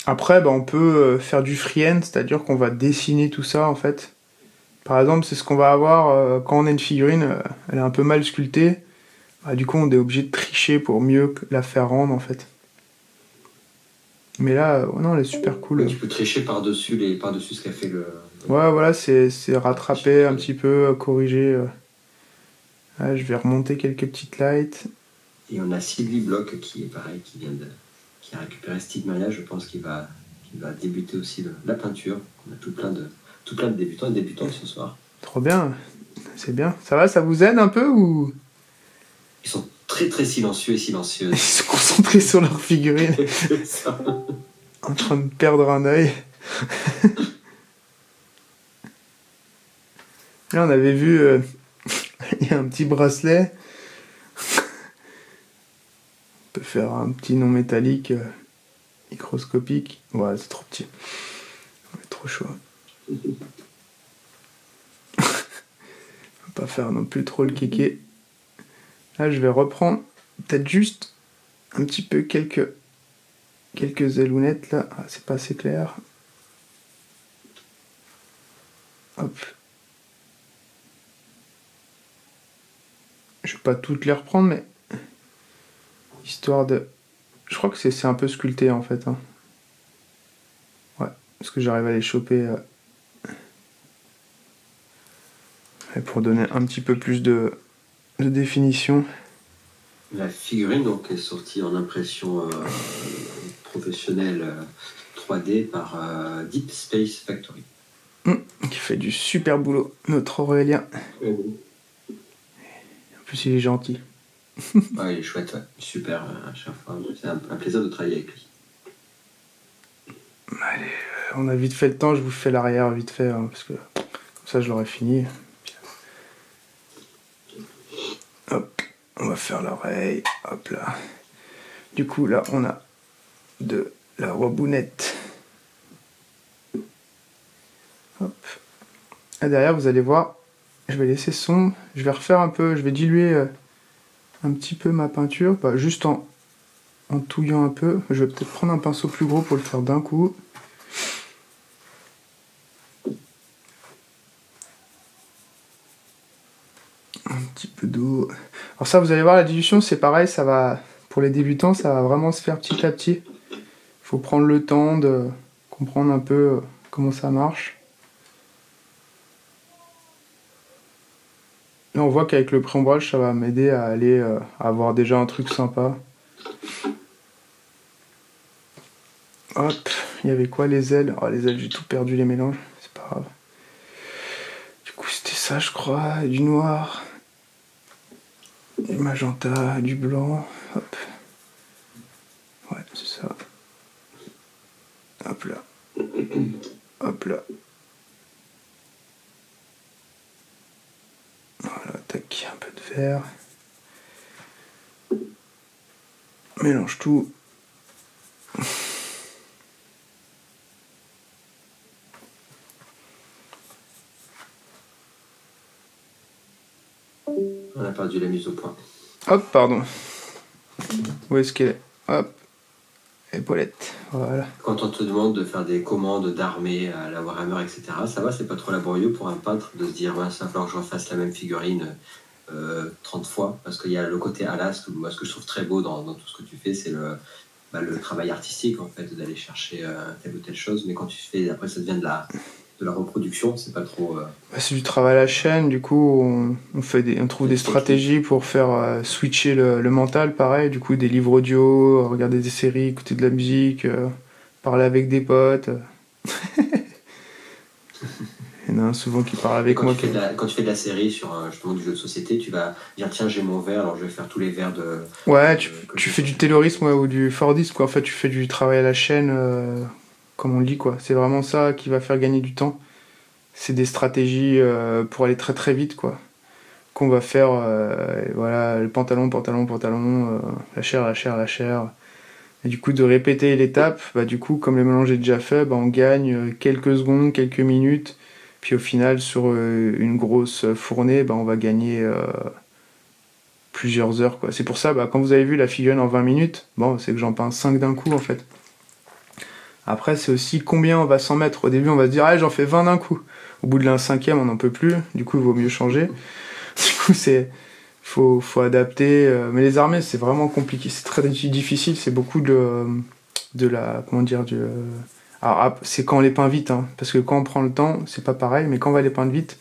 Après, bah, on peut faire du freehand, c'est-à-dire qu'on va dessiner tout ça, en fait. Par exemple, c'est ce qu'on va avoir quand on a une figurine, elle est un peu mal sculptée. Bah, du coup, on est obligé de tricher pour mieux la faire rendre, en fait. Mais là, non, elle est super cool. Tu peux tricher par-dessus ce qu'a fait le... Ouais, voilà, c'est rattraper un petit peu, corriger. Là, je vais remonter quelques petites lights. Et on a Sylvie Bloch qui est pareil, qui a récupéré Stigmaria, je pense qu'il va débuter aussi la peinture. On a tout plein de débutants et débutantes ce soir. Trop bien, c'est bien. Ça va, ça vous aide un peu ou... Ils sont très très silencieux et silencieuses. Ils sont concentrés sur leur figurine. C'est ça. En train de perdre un œil. Là, on avait vu... il y a un petit bracelet. On peut faire un petit non métallique microscopique. Ouais, c'est trop petit. C'est trop chaud. Faut pas faire non plus trop le kéké. Là, je vais reprendre peut-être juste un petit peu quelques ailounettes là. Ah, c'est pas assez clair. Hop. Je vais pas toutes les reprendre, mais histoire de... Je crois que c'est un peu sculpté en fait. Hein. Ouais, parce que j'arrive à les choper et pour donner un petit peu plus de définition. La figurine donc est sortie en impression professionnelle 3D par Deep Space Factory. Qui fait du super boulot, notre Aurélien. En plus, il est gentil. Ouais, il est chouette, ouais. Super à chaque fois. C'est un plaisir de travailler avec lui. Allez, on a vite fait le temps, je vous fais l'arrière vite fait, hein, parce que comme ça je l'aurai fini. Hop, on va faire l'oreille, hop là. Du coup là on a de la robounette. Hop. Et derrière vous allez voir, je vais laisser sombre, je vais refaire un peu, je vais diluer un petit peu ma peinture, bah, juste en touillant un peu. Je vais peut-être prendre un pinceau plus gros pour le faire d'un coup. petit peu d'eau. Alors ça, vous allez voir, la dilution, c'est pareil, ça va, pour les débutants, ça va vraiment se faire petit à petit. Il faut prendre le temps de comprendre un peu comment ça marche. Là, on voit qu'avec le pré-ombrage, ça va m'aider à aller à avoir déjà un truc sympa. Hop, il y avait quoi, les ailes? Oh, les ailes, j'ai tout perdu, les mélanges, c'est pas grave. Du coup, c'était ça, je crois, du noir, du magenta, du blanc, hop. Ouais, c'est ça. Hop là. Hop là. Voilà, tac, un peu de vert. Mélange tout. On a perdu la mise au point. Hop, pardon. Où est-ce qu'elle est? Hop. Épaulette. Voilà. Quand on te demande de faire des commandes d'armée à la Warhammer, etc., ça va, c'est pas trop laborieux pour un peintre de se dire, ouais, ça va falloir que je refasse la même figurine 30 fois, parce qu'il y a le côté Alas, moi, ce que je trouve très beau dans tout ce que tu fais, c'est le travail artistique, en fait, d'aller chercher telle ou telle chose, mais quand tu fais, après, ça devient de la reproduction, c'est pas trop... Bah, c'est du travail à la chaîne, du coup, on trouve des stratégies pour faire switcher le mental, pareil, du coup, des livres audio, regarder des séries, écouter de la musique, parler avec des potes. Il y en a un souvent qui parle avec moi. Quand tu fais de la série sur justement du jeu de société, tu vas dire tiens j'ai mon verre, alors je vais faire tous les verres de... Ouais, tu fais du taylorisme ou du Fordisme, quoi. En fait, tu fais du travail à la chaîne, comme on le dit, quoi. C'est vraiment ça qui va faire gagner du temps. C'est des stratégies pour aller très très vite, quoi. Qu'on va faire, voilà, le pantalon, la chair. Et du coup, de répéter l'étape, bah, du coup, comme le mélange est déjà fait, bah, on gagne quelques secondes, quelques minutes. Puis au final, sur une grosse fournée, bah, on va gagner plusieurs heures, quoi. C'est pour ça, bah, quand vous avez vu la figurine en 20 minutes, bon, c'est que j'en peins 5 d'un coup, en fait. Après, c'est aussi combien on va s'en mettre. Au début, on va se dire, ah, j'en fais 20 d'un coup. Au bout de la 5e, on n'en peut plus. Du coup, il vaut mieux changer. Du coup, faut adapter. Mais les armées, c'est vraiment compliqué. C'est très difficile. C'est beaucoup de la... Comment dire Alors, c'est quand on les peint vite. Hein, parce que quand on prend le temps, c'est pas pareil. Mais quand on va les peindre vite,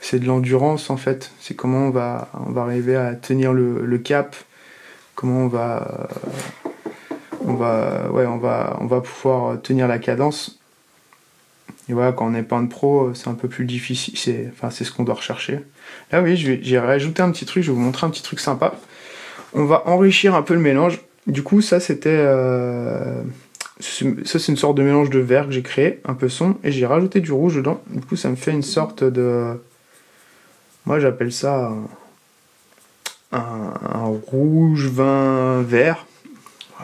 c'est de l'endurance, en fait. C'est comment on va arriver à tenir le cap. Comment on va pouvoir tenir la cadence. Et voilà, quand on est peintre pro, c'est un peu plus difficile. C'est ce qu'on doit rechercher. Là, oui, j'ai rajouté un petit truc. Je vais vous montrer un petit truc sympa. On va enrichir un peu le mélange. Du coup, ça, c'était... Ça, c'est une sorte de mélange de vert que j'ai créé, un peu sombre. Et j'ai rajouté du rouge dedans. Du coup, ça me fait une sorte de... Moi, j'appelle ça un rouge vin vert.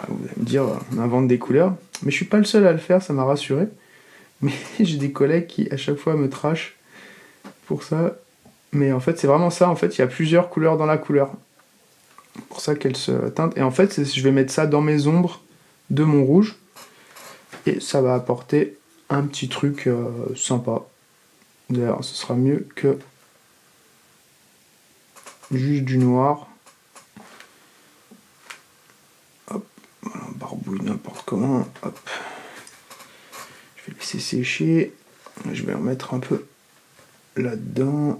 Vous allez me dire, on invente des couleurs. Mais je suis pas le seul à le faire, ça m'a rassuré. Mais j'ai des collègues qui à chaque fois me trashent pour ça. Mais en fait c'est vraiment ça, en fait il y a plusieurs couleurs dans la couleur. Pour ça qu'elle se teinte. Et en fait je vais mettre ça dans mes ombres de mon rouge. Et ça va apporter un petit truc sympa. D'ailleurs ce sera mieux que juste du noir. Hop, voilà, barbouille n'importe comment. Hop. Je vais laisser sécher. Je vais en mettre un peu là-dedans.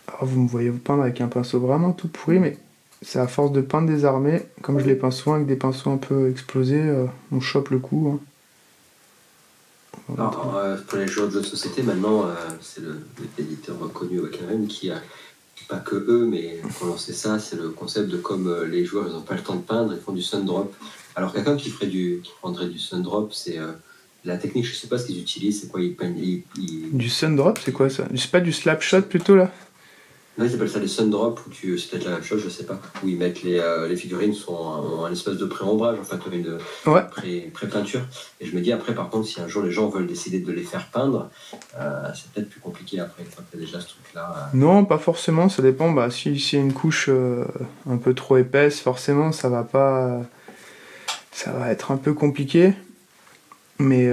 Alors vous me voyez peindre avec un pinceau vraiment tout pourri, mais c'est à force de peindre des armées, comme je les peins souvent avec des pinceaux un peu explosés, on chope le coup. Hein. Alors, pour les joueurs de jeux de société, maintenant, c'est l'éditeur reconnu Wakarim qui a, pas que eux, mais pour lancer ça, c'est le concept de comme les joueurs ils n'ont pas le temps de peindre, ils font du sun drop. Alors quelqu'un qui prendrait du sun drop, c'est la technique, je sais pas ce qu'ils utilisent, c'est quoi ils peignent Du sun drop, c'est quoi ça? C'est pas du slap shot plutôt là? Non, ils appellent ça les sun drop, c'est peut-être la même chose, je sais pas. Où ils mettent les figurines ont un espèce de pré-ombrage, en fait, une pré-peinture. Et je me dis après, par contre, si un jour les gens veulent décider de les faire peindre, c'est peut-être plus compliqué après, quand il y a déjà ce truc-là. Non, pas forcément, ça dépend. Bah, si y a une couche un peu trop épaisse, forcément, ça va être un peu compliqué. Mais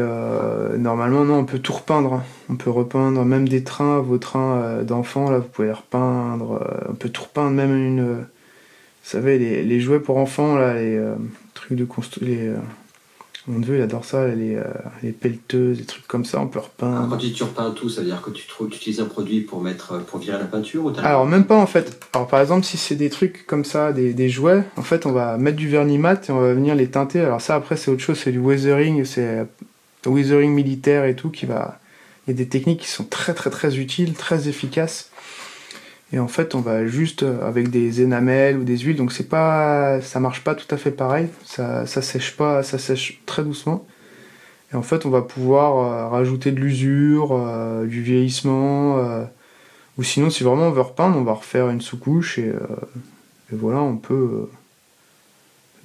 normalement, non, on peut tout repeindre. Hein. On peut repeindre même des trains, vos trains d'enfants, là, vous pouvez les repeindre. On peut tout repeindre, même vous savez, les jouets pour enfants, là, les trucs de construction. Mon neveu, il adore ça, les pelleteuses, des trucs comme ça, on peut repeindre. Quand tu repeins tout, ça veut dire que tu utilises un produit pour virer la peinture ou Alors, même pas en fait. Alors, par exemple, si c'est des trucs comme ça, des jouets, en fait, on va mettre du vernis mat et on va venir les teinter. Alors, ça, après, c'est autre chose, c'est du weathering, c'est weathering militaire et tout, Il y a des techniques qui sont très, très, très utiles, très efficaces. Et en fait, on va juste avec des énamels ou des huiles, donc ça marche pas tout à fait pareil, ça sèche pas, ça sèche très doucement. Et en fait, on va pouvoir rajouter de l'usure, du vieillissement, ou sinon, si vraiment on veut repeindre, on va refaire une sous-couche et voilà, on peut.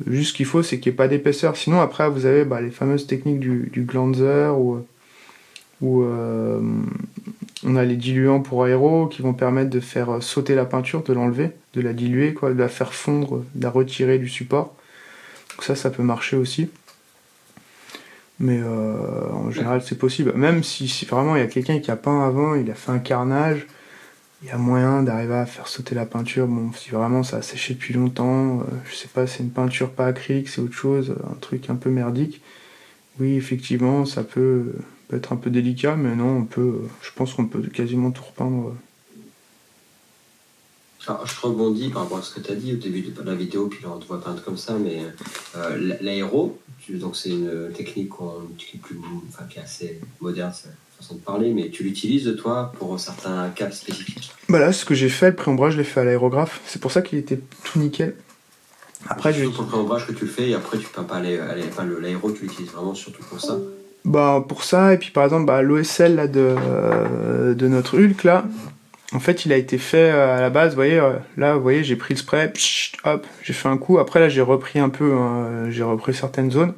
Juste ce qu'il faut, c'est qu'il n'y ait pas d'épaisseur. Sinon, après, vous avez les fameuses techniques du glanzer ou on a les diluants pour aéro qui vont permettre de faire sauter la peinture, de l'enlever, de la diluer, de la faire fondre, de la retirer du support. Donc ça peut marcher aussi. Mais en général, c'est possible. Même si vraiment il y a quelqu'un qui a peint avant, il a fait un carnage, il y a moyen d'arriver à faire sauter la peinture. Bon, si vraiment ça a séché depuis longtemps, je sais pas, c'est une peinture pas acrylique, c'est autre chose, un truc un peu merdique. Oui, effectivement, ça peut être un peu délicat, mais non, je pense qu'on peut quasiment tout repeindre. Alors, je rebondis par rapport à ce que tu as dit au début de la vidéo, puis là on te voit peindre comme ça, mais l'aéro, donc c'est une technique qui est assez moderne, c'est la façon de parler, mais tu l'utilises toi pour certains cas spécifiques. Là, ce que j'ai fait, le pré-ombrage, je l'ai fait à l'aérographe, c'est pour ça qu'il était tout nickel. Après, c'est pour le pré-ombrage que tu le fais, et après tu peins pas l'aéro, tu l'utilises vraiment surtout pour ça. Pour ça, et puis par exemple, l'OSL là, de notre Hulk, là, en fait, il a été fait à la base, vous voyez, j'ai pris le spray, hop, j'ai fait un coup, après là, j'ai repris un peu, j'ai repris certaines zones,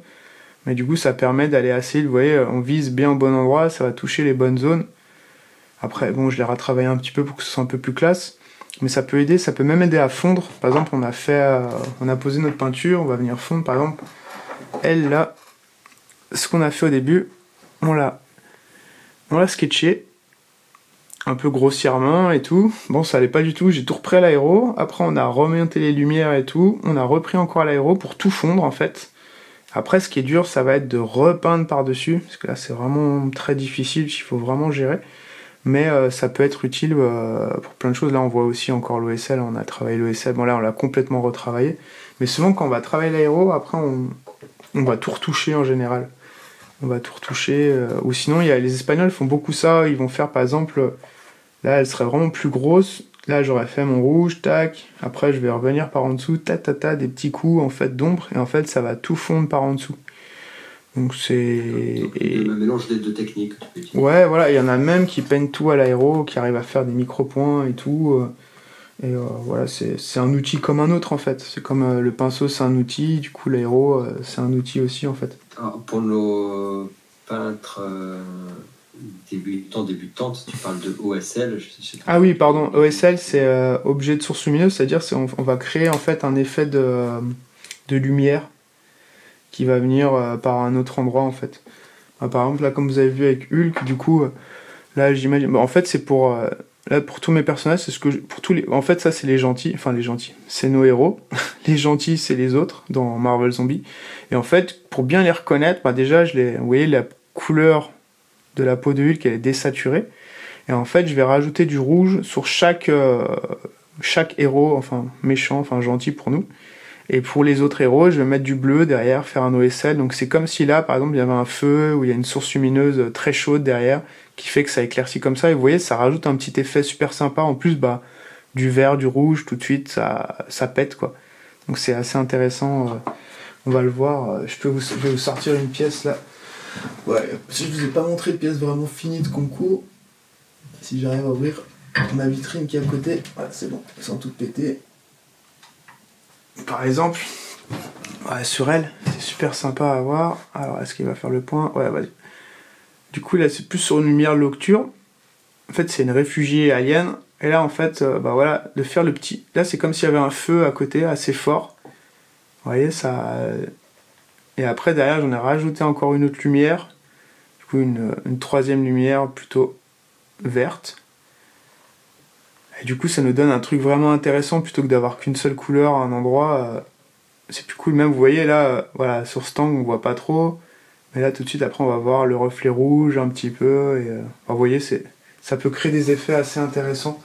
mais du coup, ça permet d'aller assez, vous voyez, on vise bien au bon endroit, ça va toucher les bonnes zones. Après, bon, je l'ai retravaillé un petit peu pour que ce soit un peu plus classe, mais ça peut aider, ça peut même aider à fondre. Par exemple, on a posé notre peinture, on va venir fondre, par exemple, elle, là, ce qu'on a fait au début, on l'a sketché, un peu grossièrement et tout. Bon, ça allait pas du tout, j'ai tout repris à l'aéro. Après, on a remonté les lumières et tout. On a repris encore à l'aéro pour tout fondre, en fait. Après, ce qui est dur, ça va être de repeindre par-dessus, parce que là, c'est vraiment très difficile, il faut vraiment gérer. Mais ça peut être utile pour plein de choses. Là, on voit aussi encore l'OSL, on a travaillé l'OSL. Bon, là, on l'a complètement retravaillé. Mais souvent, quand on va travailler l'aéro, après, on va tout retoucher en général. On va tout retoucher. Ou sinon, les Espagnols font beaucoup ça. Ils vont faire, par exemple, là, elle serait vraiment plus grosse. Là, j'aurais fait mon rouge, tac. Après, je vais revenir par en dessous, des petits coups en fait d'ombre. Et en fait, ça va tout fondre par en dessous. Donc c'est... Un mélange des deux techniques. Ouais, voilà, il y en a même qui peignent tout à l'aéro, qui arrivent à faire des micro-points et tout. Et voilà, c'est un outil comme un autre en fait. C'est comme le pinceau, c'est un outil. Du coup, l'aéro, c'est un outil aussi en fait. Alors, pour nos peintres débutantes, tu parles de OSL. Je sais pas. Ah oui, pardon, OSL, c'est objet de source lumineuse, c'est-à-dire on va créer en fait un effet de lumière qui va venir par un autre endroit en fait. Par exemple, là, comme vous avez vu avec Hulk, du coup, là, j'imagine... en fait, c'est pour... là, pour tous mes personnages, c'est ce que... En fait, ça, c'est les gentils. Enfin, les gentils. C'est nos héros. Les gentils, c'est les autres, dans Marvel Zombie. Et en fait, pour bien les reconnaître, déjà, vous voyez, la couleur de la peau de Hulk, elle est désaturée. Et en fait, je vais rajouter du rouge sur chaque héros, enfin, méchant, enfin, gentil pour nous. Et pour les autres héros, je vais mettre du bleu derrière, faire un OSL. Donc c'est comme si là, par exemple, il y avait un feu où il y a une source lumineuse très chaude derrière qui fait que ça éclaircit comme ça. Et vous voyez, ça rajoute un petit effet super sympa. En plus, du vert, du rouge, tout de suite, ça pète, quoi. Donc c'est assez intéressant. On va le voir. Je vais vous sortir une pièce là. Ouais, si je vous ai pas montré de pièce vraiment finie de concours, si j'arrive à ouvrir ma vitrine qui est à côté, voilà, c'est bon, elles sont toutes pétées. Par exemple, sur elle, c'est super sympa à voir. Alors, est-ce qu'il va faire le point? Ouais, vas-y. Du coup, là, c'est plus sur une lumière nocturne. En fait, c'est une réfugiée alien. Et là, en fait, voilà, de faire le petit... Là, c'est comme s'il y avait un feu à côté, assez fort. Vous voyez, ça... Et après, derrière, j'en ai rajouté encore une autre lumière. Du coup, une troisième lumière plutôt verte. Et du coup, ça nous donne un truc vraiment intéressant plutôt que d'avoir qu'une seule couleur à un endroit. C'est plus cool. Même, vous voyez là, voilà, sur ce angle, on voit pas trop. Mais là, tout de suite, après, on va voir le reflet rouge un petit peu. Et, vous voyez, ça peut créer des effets assez intéressants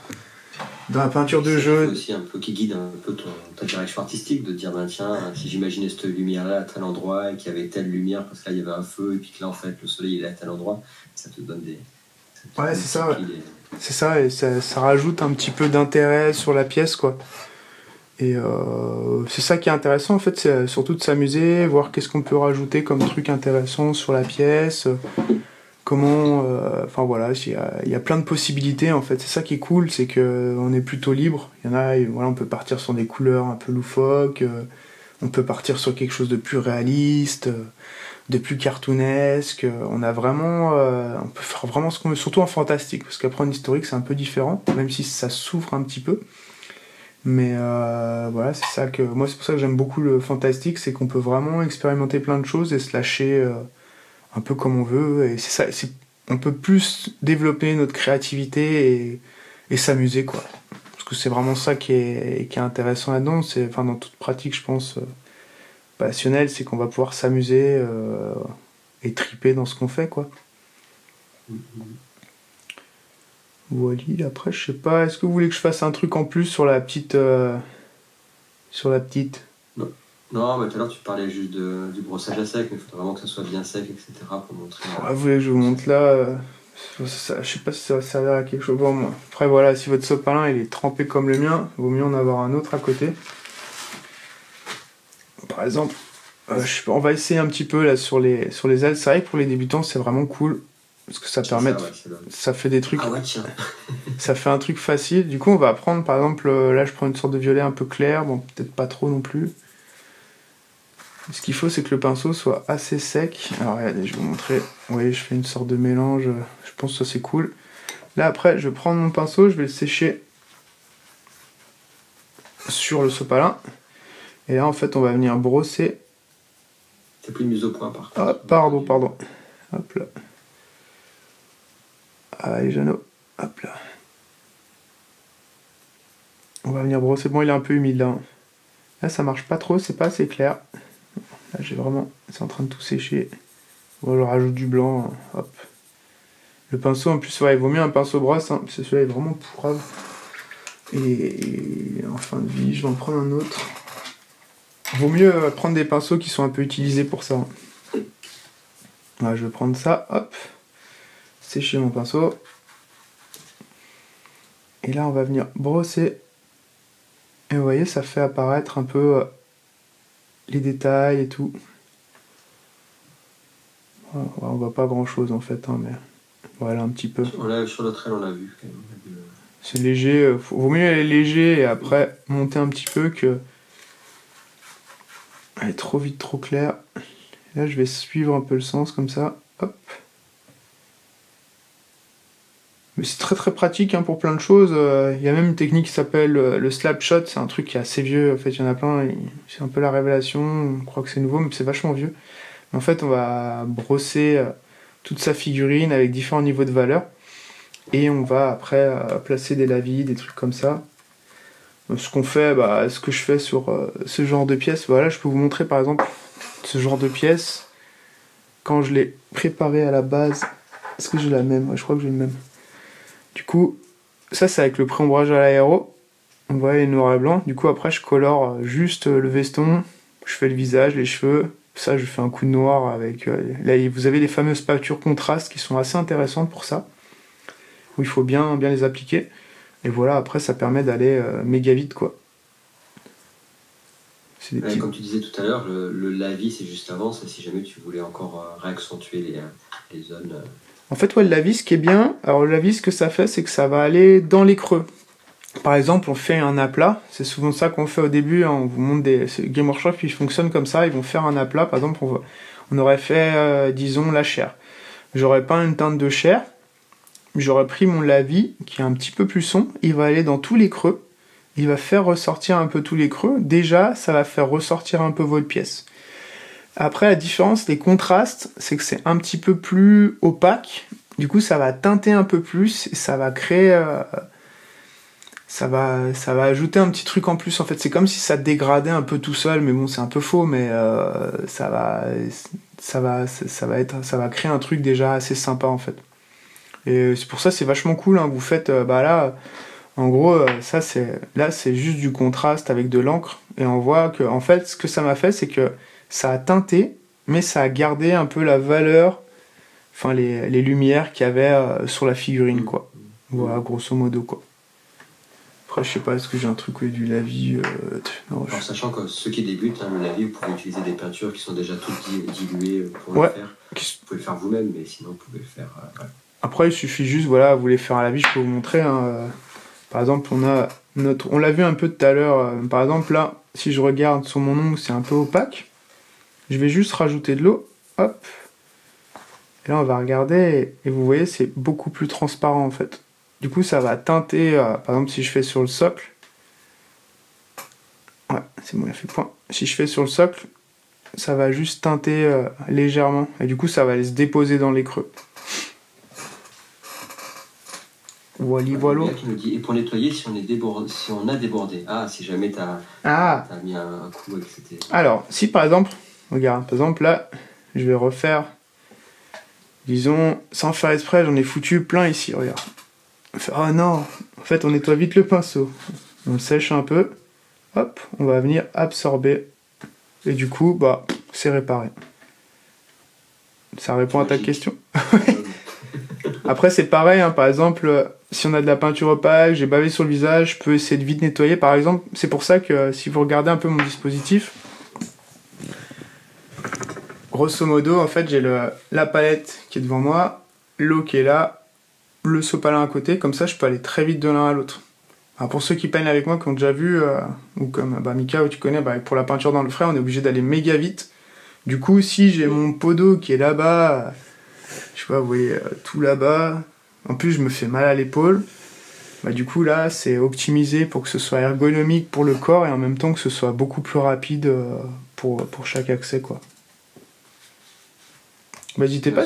dans la peinture de jeu. C'est aussi un peu qui guide un peu ta direction artistique, de dire, ben tiens, si j'imaginais cette lumière-là à tel endroit et qu'il y avait telle lumière, parce que là, il y avait un feu, et puis que là, en fait, le soleil il est à tel endroit, ça te donne des... Ouais, c'est ça, ouais. C'est ça, et ça rajoute un petit peu d'intérêt sur la pièce, quoi. Et c'est ça qui est intéressant, en fait, c'est surtout de s'amuser, voir qu'est-ce qu'on peut rajouter comme truc intéressant sur la pièce, comment... Enfin, voilà, il y a plein de possibilités, en fait. C'est ça qui est cool, c'est qu'on est plutôt libre. Il y en a, voilà, on peut partir sur des couleurs un peu loufoques, on peut partir sur quelque chose de plus réaliste, de plus cartoonesque. On a vraiment... on peut faire vraiment ce qu'on veut, surtout en fantastique, parce qu'après en historique, c'est un peu différent, même si ça s'ouvre un petit peu. Mais voilà, c'est ça que... Moi, c'est pour ça que j'aime beaucoup le fantastique, c'est qu'on peut vraiment expérimenter plein de choses et se lâcher un peu comme on veut. Et c'est ça, on peut plus développer notre créativité et s'amuser, quoi. Parce que c'est vraiment ça qui est intéressant là-dedans. Enfin, dans toute pratique, je pense, passionnelle, c'est qu'on va pouvoir s'amuser et triper dans ce qu'on fait, quoi. Voilà, après, je sais pas, est-ce que vous voulez que je fasse un truc en plus sur la petite... Non, mais tout à l'heure, tu parlais juste du brossage à sec, mais il faut vraiment que ça soit bien sec, etc. pour montrer... Vous voulez que je vous montre là je sais pas si ça va servir à quelque chose. Bon, après, voilà, si votre sopalin il est trempé comme le mien, il vaut mieux en avoir un autre à côté. Par exemple, on va essayer un petit peu là sur les ailes. C'est vrai que pour les débutants, c'est vraiment cool. Parce que ça permet ça fait des trucs... Ah ouais, tiens. Ça fait un truc facile. Du coup, on va prendre, par exemple, là, je prends une sorte de violet un peu clair. Bon, peut-être pas trop non plus. Ce qu'il faut, c'est que le pinceau soit assez sec. Alors, regardez, je vais vous montrer. Vous voyez, je fais une sorte de mélange. Je pense que ça, c'est cool. Là, après, je vais prendre mon pinceau. Je vais le sécher sur le sopalin. Et là, en fait, on va venir brosser. T'as plus mise au point, par contre. Ah, pardon. Hop là. Allez, Jeannot. Hop là. On va venir brosser. Bon, il est un peu humide là. Là, ça marche pas trop, c'est pas assez clair. Là, j'ai vraiment... C'est en train de tout sécher. Bon, je rajoute du blanc. Hop. Le pinceau, en plus, ouais, il vaut mieux un pinceau brosse, hein, parce que celui-là est vraiment pourrave. Et en fin de vie, je vais en prendre un autre. Vaut mieux prendre des pinceaux qui sont un peu utilisés pour ça. Ouais, je vais prendre ça, hop. Sécher mon pinceau. Et là, on va venir brosser. Et vous voyez, ça fait apparaître un peu les détails et tout. On voit pas grand chose en fait, hein, mais voilà un petit peu. Sur notre aile, on l'a vu quand même. C'est léger, vaut mieux aller léger et après monter un petit peu que aller trop vite, trop clair. Et là, je vais suivre un peu le sens comme ça. Hop. Mais c'est très très pratique hein, pour plein de choses. Il y a même une technique qui s'appelle le slap shot. C'est un truc qui est assez vieux. En fait, il y en a plein. C'est un peu la révélation. On croit que c'est nouveau, mais c'est vachement vieux. Mais en fait, on va brosser toute sa figurine avec différents niveaux de valeur. Et on va après placer des lavis, des trucs comme ça. Donc, ce qu'on fait, ce que je fais sur ce genre de pièces. Voilà, je peux vous montrer par exemple ce genre de pièces. Quand je l'ai préparé à la base. Est-ce que j'ai la même? Ouais, je crois que j'ai le même. Du coup, ça c'est avec le pré-ombrage à l'aéro. On voit les noirs et blancs. Du coup, après, je colore juste le veston. Je fais le visage, les cheveux. Ça, je fais un coup de noir avec... là, vous avez les fameuses peintures contrastes qui sont assez intéressantes pour ça. Où il faut bien les appliquer. Et voilà, après, ça permet d'aller méga vite, quoi. C'est des petits... Comme tu disais tout à l'heure, le lavis, c'est juste avant. Ça, si jamais tu voulais encore réaccentuer les zones... En fait, ouais, le lavis, ce qui est bien, alors le lavis, ce que ça fait, c'est que ça va aller dans les creux. Par exemple, on fait un aplat, c'est souvent ça qu'on fait au début, hein, on vous montre Game Workshop, ils fonctionnent comme ça, ils vont faire un aplat, par exemple, on aurait fait, disons, la chair. J'aurais peint une teinte de chair, j'aurais pris mon lavis, qui est un petit peu plus sombre, il va aller dans tous les creux, il va faire ressortir un peu tous les creux, déjà, ça va faire ressortir un peu votre pièce. Après, la différence, les contrastes, c'est que c'est un petit peu plus opaque. Du coup, ça va teinter un peu plus et ça va créer... ça va ajouter un petit truc en plus. En fait, c'est comme si ça dégradait un peu tout seul, mais bon, c'est un peu faux, mais ça va créer un truc déjà assez sympa, en fait. Et c'est pour ça, c'est vachement cool, hein. Vous faites, là, en gros, là, c'est juste du contraste avec de l'encre. Et on voit que, en fait, ce que ça m'a fait, c'est que ça a teinté, mais ça a gardé un peu la valeur, enfin, les lumières qu'il y avait sur la figurine, quoi. Voilà, grosso modo, quoi. Après, je sais pas, est-ce que j'ai un truc du lavis non, Alors, sachant que ceux qui débutent, hein, le lavis, vous pouvez utiliser des peintures qui sont déjà toutes diluées pour Ouais. le faire. Vous pouvez le faire vous-même, mais sinon vous pouvez le faire. Ouais. Après, il suffit juste, voilà, vous voulez faire un lavis, je peux vous montrer. Hein, par exemple, on l'a vu un peu tout à l'heure. Par exemple, là, si je regarde sur mon ongle, c'est un peu opaque. Je vais juste rajouter de l'eau. Hop. Et là, on va regarder. Et vous voyez, c'est beaucoup plus transparent, en fait. Du coup, ça va teinter. Par exemple, si je fais sur le socle. Ouais, c'est bon, il a fait point. Si je fais sur le socle, ça va juste teinter légèrement. Et du coup, ça va aller se déposer dans les creux. Voilà. Qui nous dit, et pour nettoyer si on a débordé. Ah, si jamais t'as mis un coup et que c'était. Alors, si par exemple, regarde, par exemple là, je vais refaire, disons, sans faire exprès, j'en ai foutu plein ici, regarde. Oh non, en fait on nettoie vite le pinceau. On le sèche un peu, hop, on va venir absorber. Et du coup, bah, c'est réparé. Ça répond à ta question. Après c'est pareil, hein, par exemple, si on a de la peinture opaque, j'ai bavé sur le visage, je peux essayer de vite nettoyer par exemple. C'est pour ça que si vous regardez un peu mon dispositif, grosso modo, en fait, j'ai la palette qui est devant moi, l'eau qui est là, le sopalin à côté, comme ça je peux aller très vite de l'un à l'autre. Alors pour ceux qui peignent avec moi, qui ont déjà vu, ou comme Mika, où tu connais, pour la peinture dans le frais, on est obligé d'aller méga vite. Du coup, si j'ai mon pot d'eau qui est là-bas, je sais pas, vous voyez, tout là-bas, en plus je me fais mal à l'épaule, du coup là, c'est optimisé pour que ce soit ergonomique pour le corps et en même temps que ce soit beaucoup plus rapide pour chaque accès, quoi. N'hésitez pas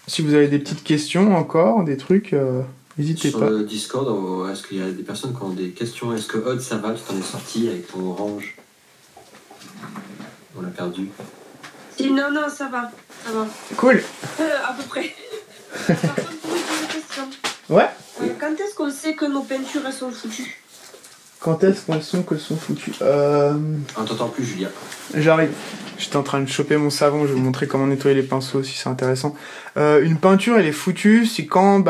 si vous avez des petites questions encore, des trucs, n'hésitez pas. Sur le Discord, est-ce qu'il y a des personnes qui ont des questions? Est-ce que Odd, ça va? Tu t'en es sorti avec ton orange? On l'a perdu. Non, ça va. Cool. À peu près. Par contre, pour une question. Ouais. Quand est-ce qu'on sait que nos peintures elles sont foutues? Quand est-ce qu'elles sont foutues On t'entend plus, Julia. J'arrive. J'étais en train de choper mon savon, je vais vous montrer comment nettoyer les pinceaux si c'est intéressant. Une peinture, elle est foutue, c'est quand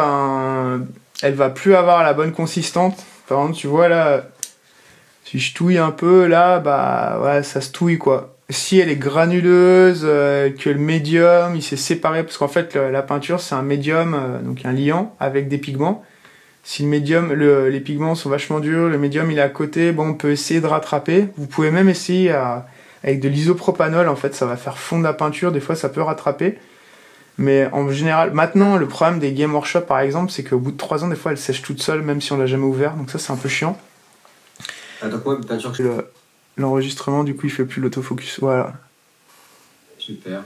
elle va plus avoir la bonne consistance. Par exemple, tu vois là, si je touille un peu, là, ouais, ça se touille quoi. Si elle est granuleuse, que le médium il s'est séparé, parce qu'en fait la peinture c'est un médium, donc un liant avec des pigments. Si le médium, les pigments sont vachement durs, le médium il est à côté, on peut essayer de rattraper. Vous pouvez même essayer avec de l'isopropanol, en fait ça va faire fondre la peinture, des fois ça peut rattraper. Mais en général, maintenant le problème des Game Workshop par exemple, c'est qu'au bout de 3 ans, des fois elle sèche toute seule, même si on l'a jamais ouvert, donc ça c'est un peu chiant. Donc moi, une peinture L'enregistrement, du coup, il fait plus l'autofocus. Voilà. Super.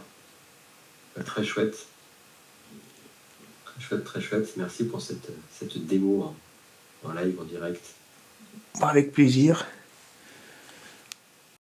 Très chouette. Très chouette. Merci pour cette démo en live, en direct. Avec plaisir.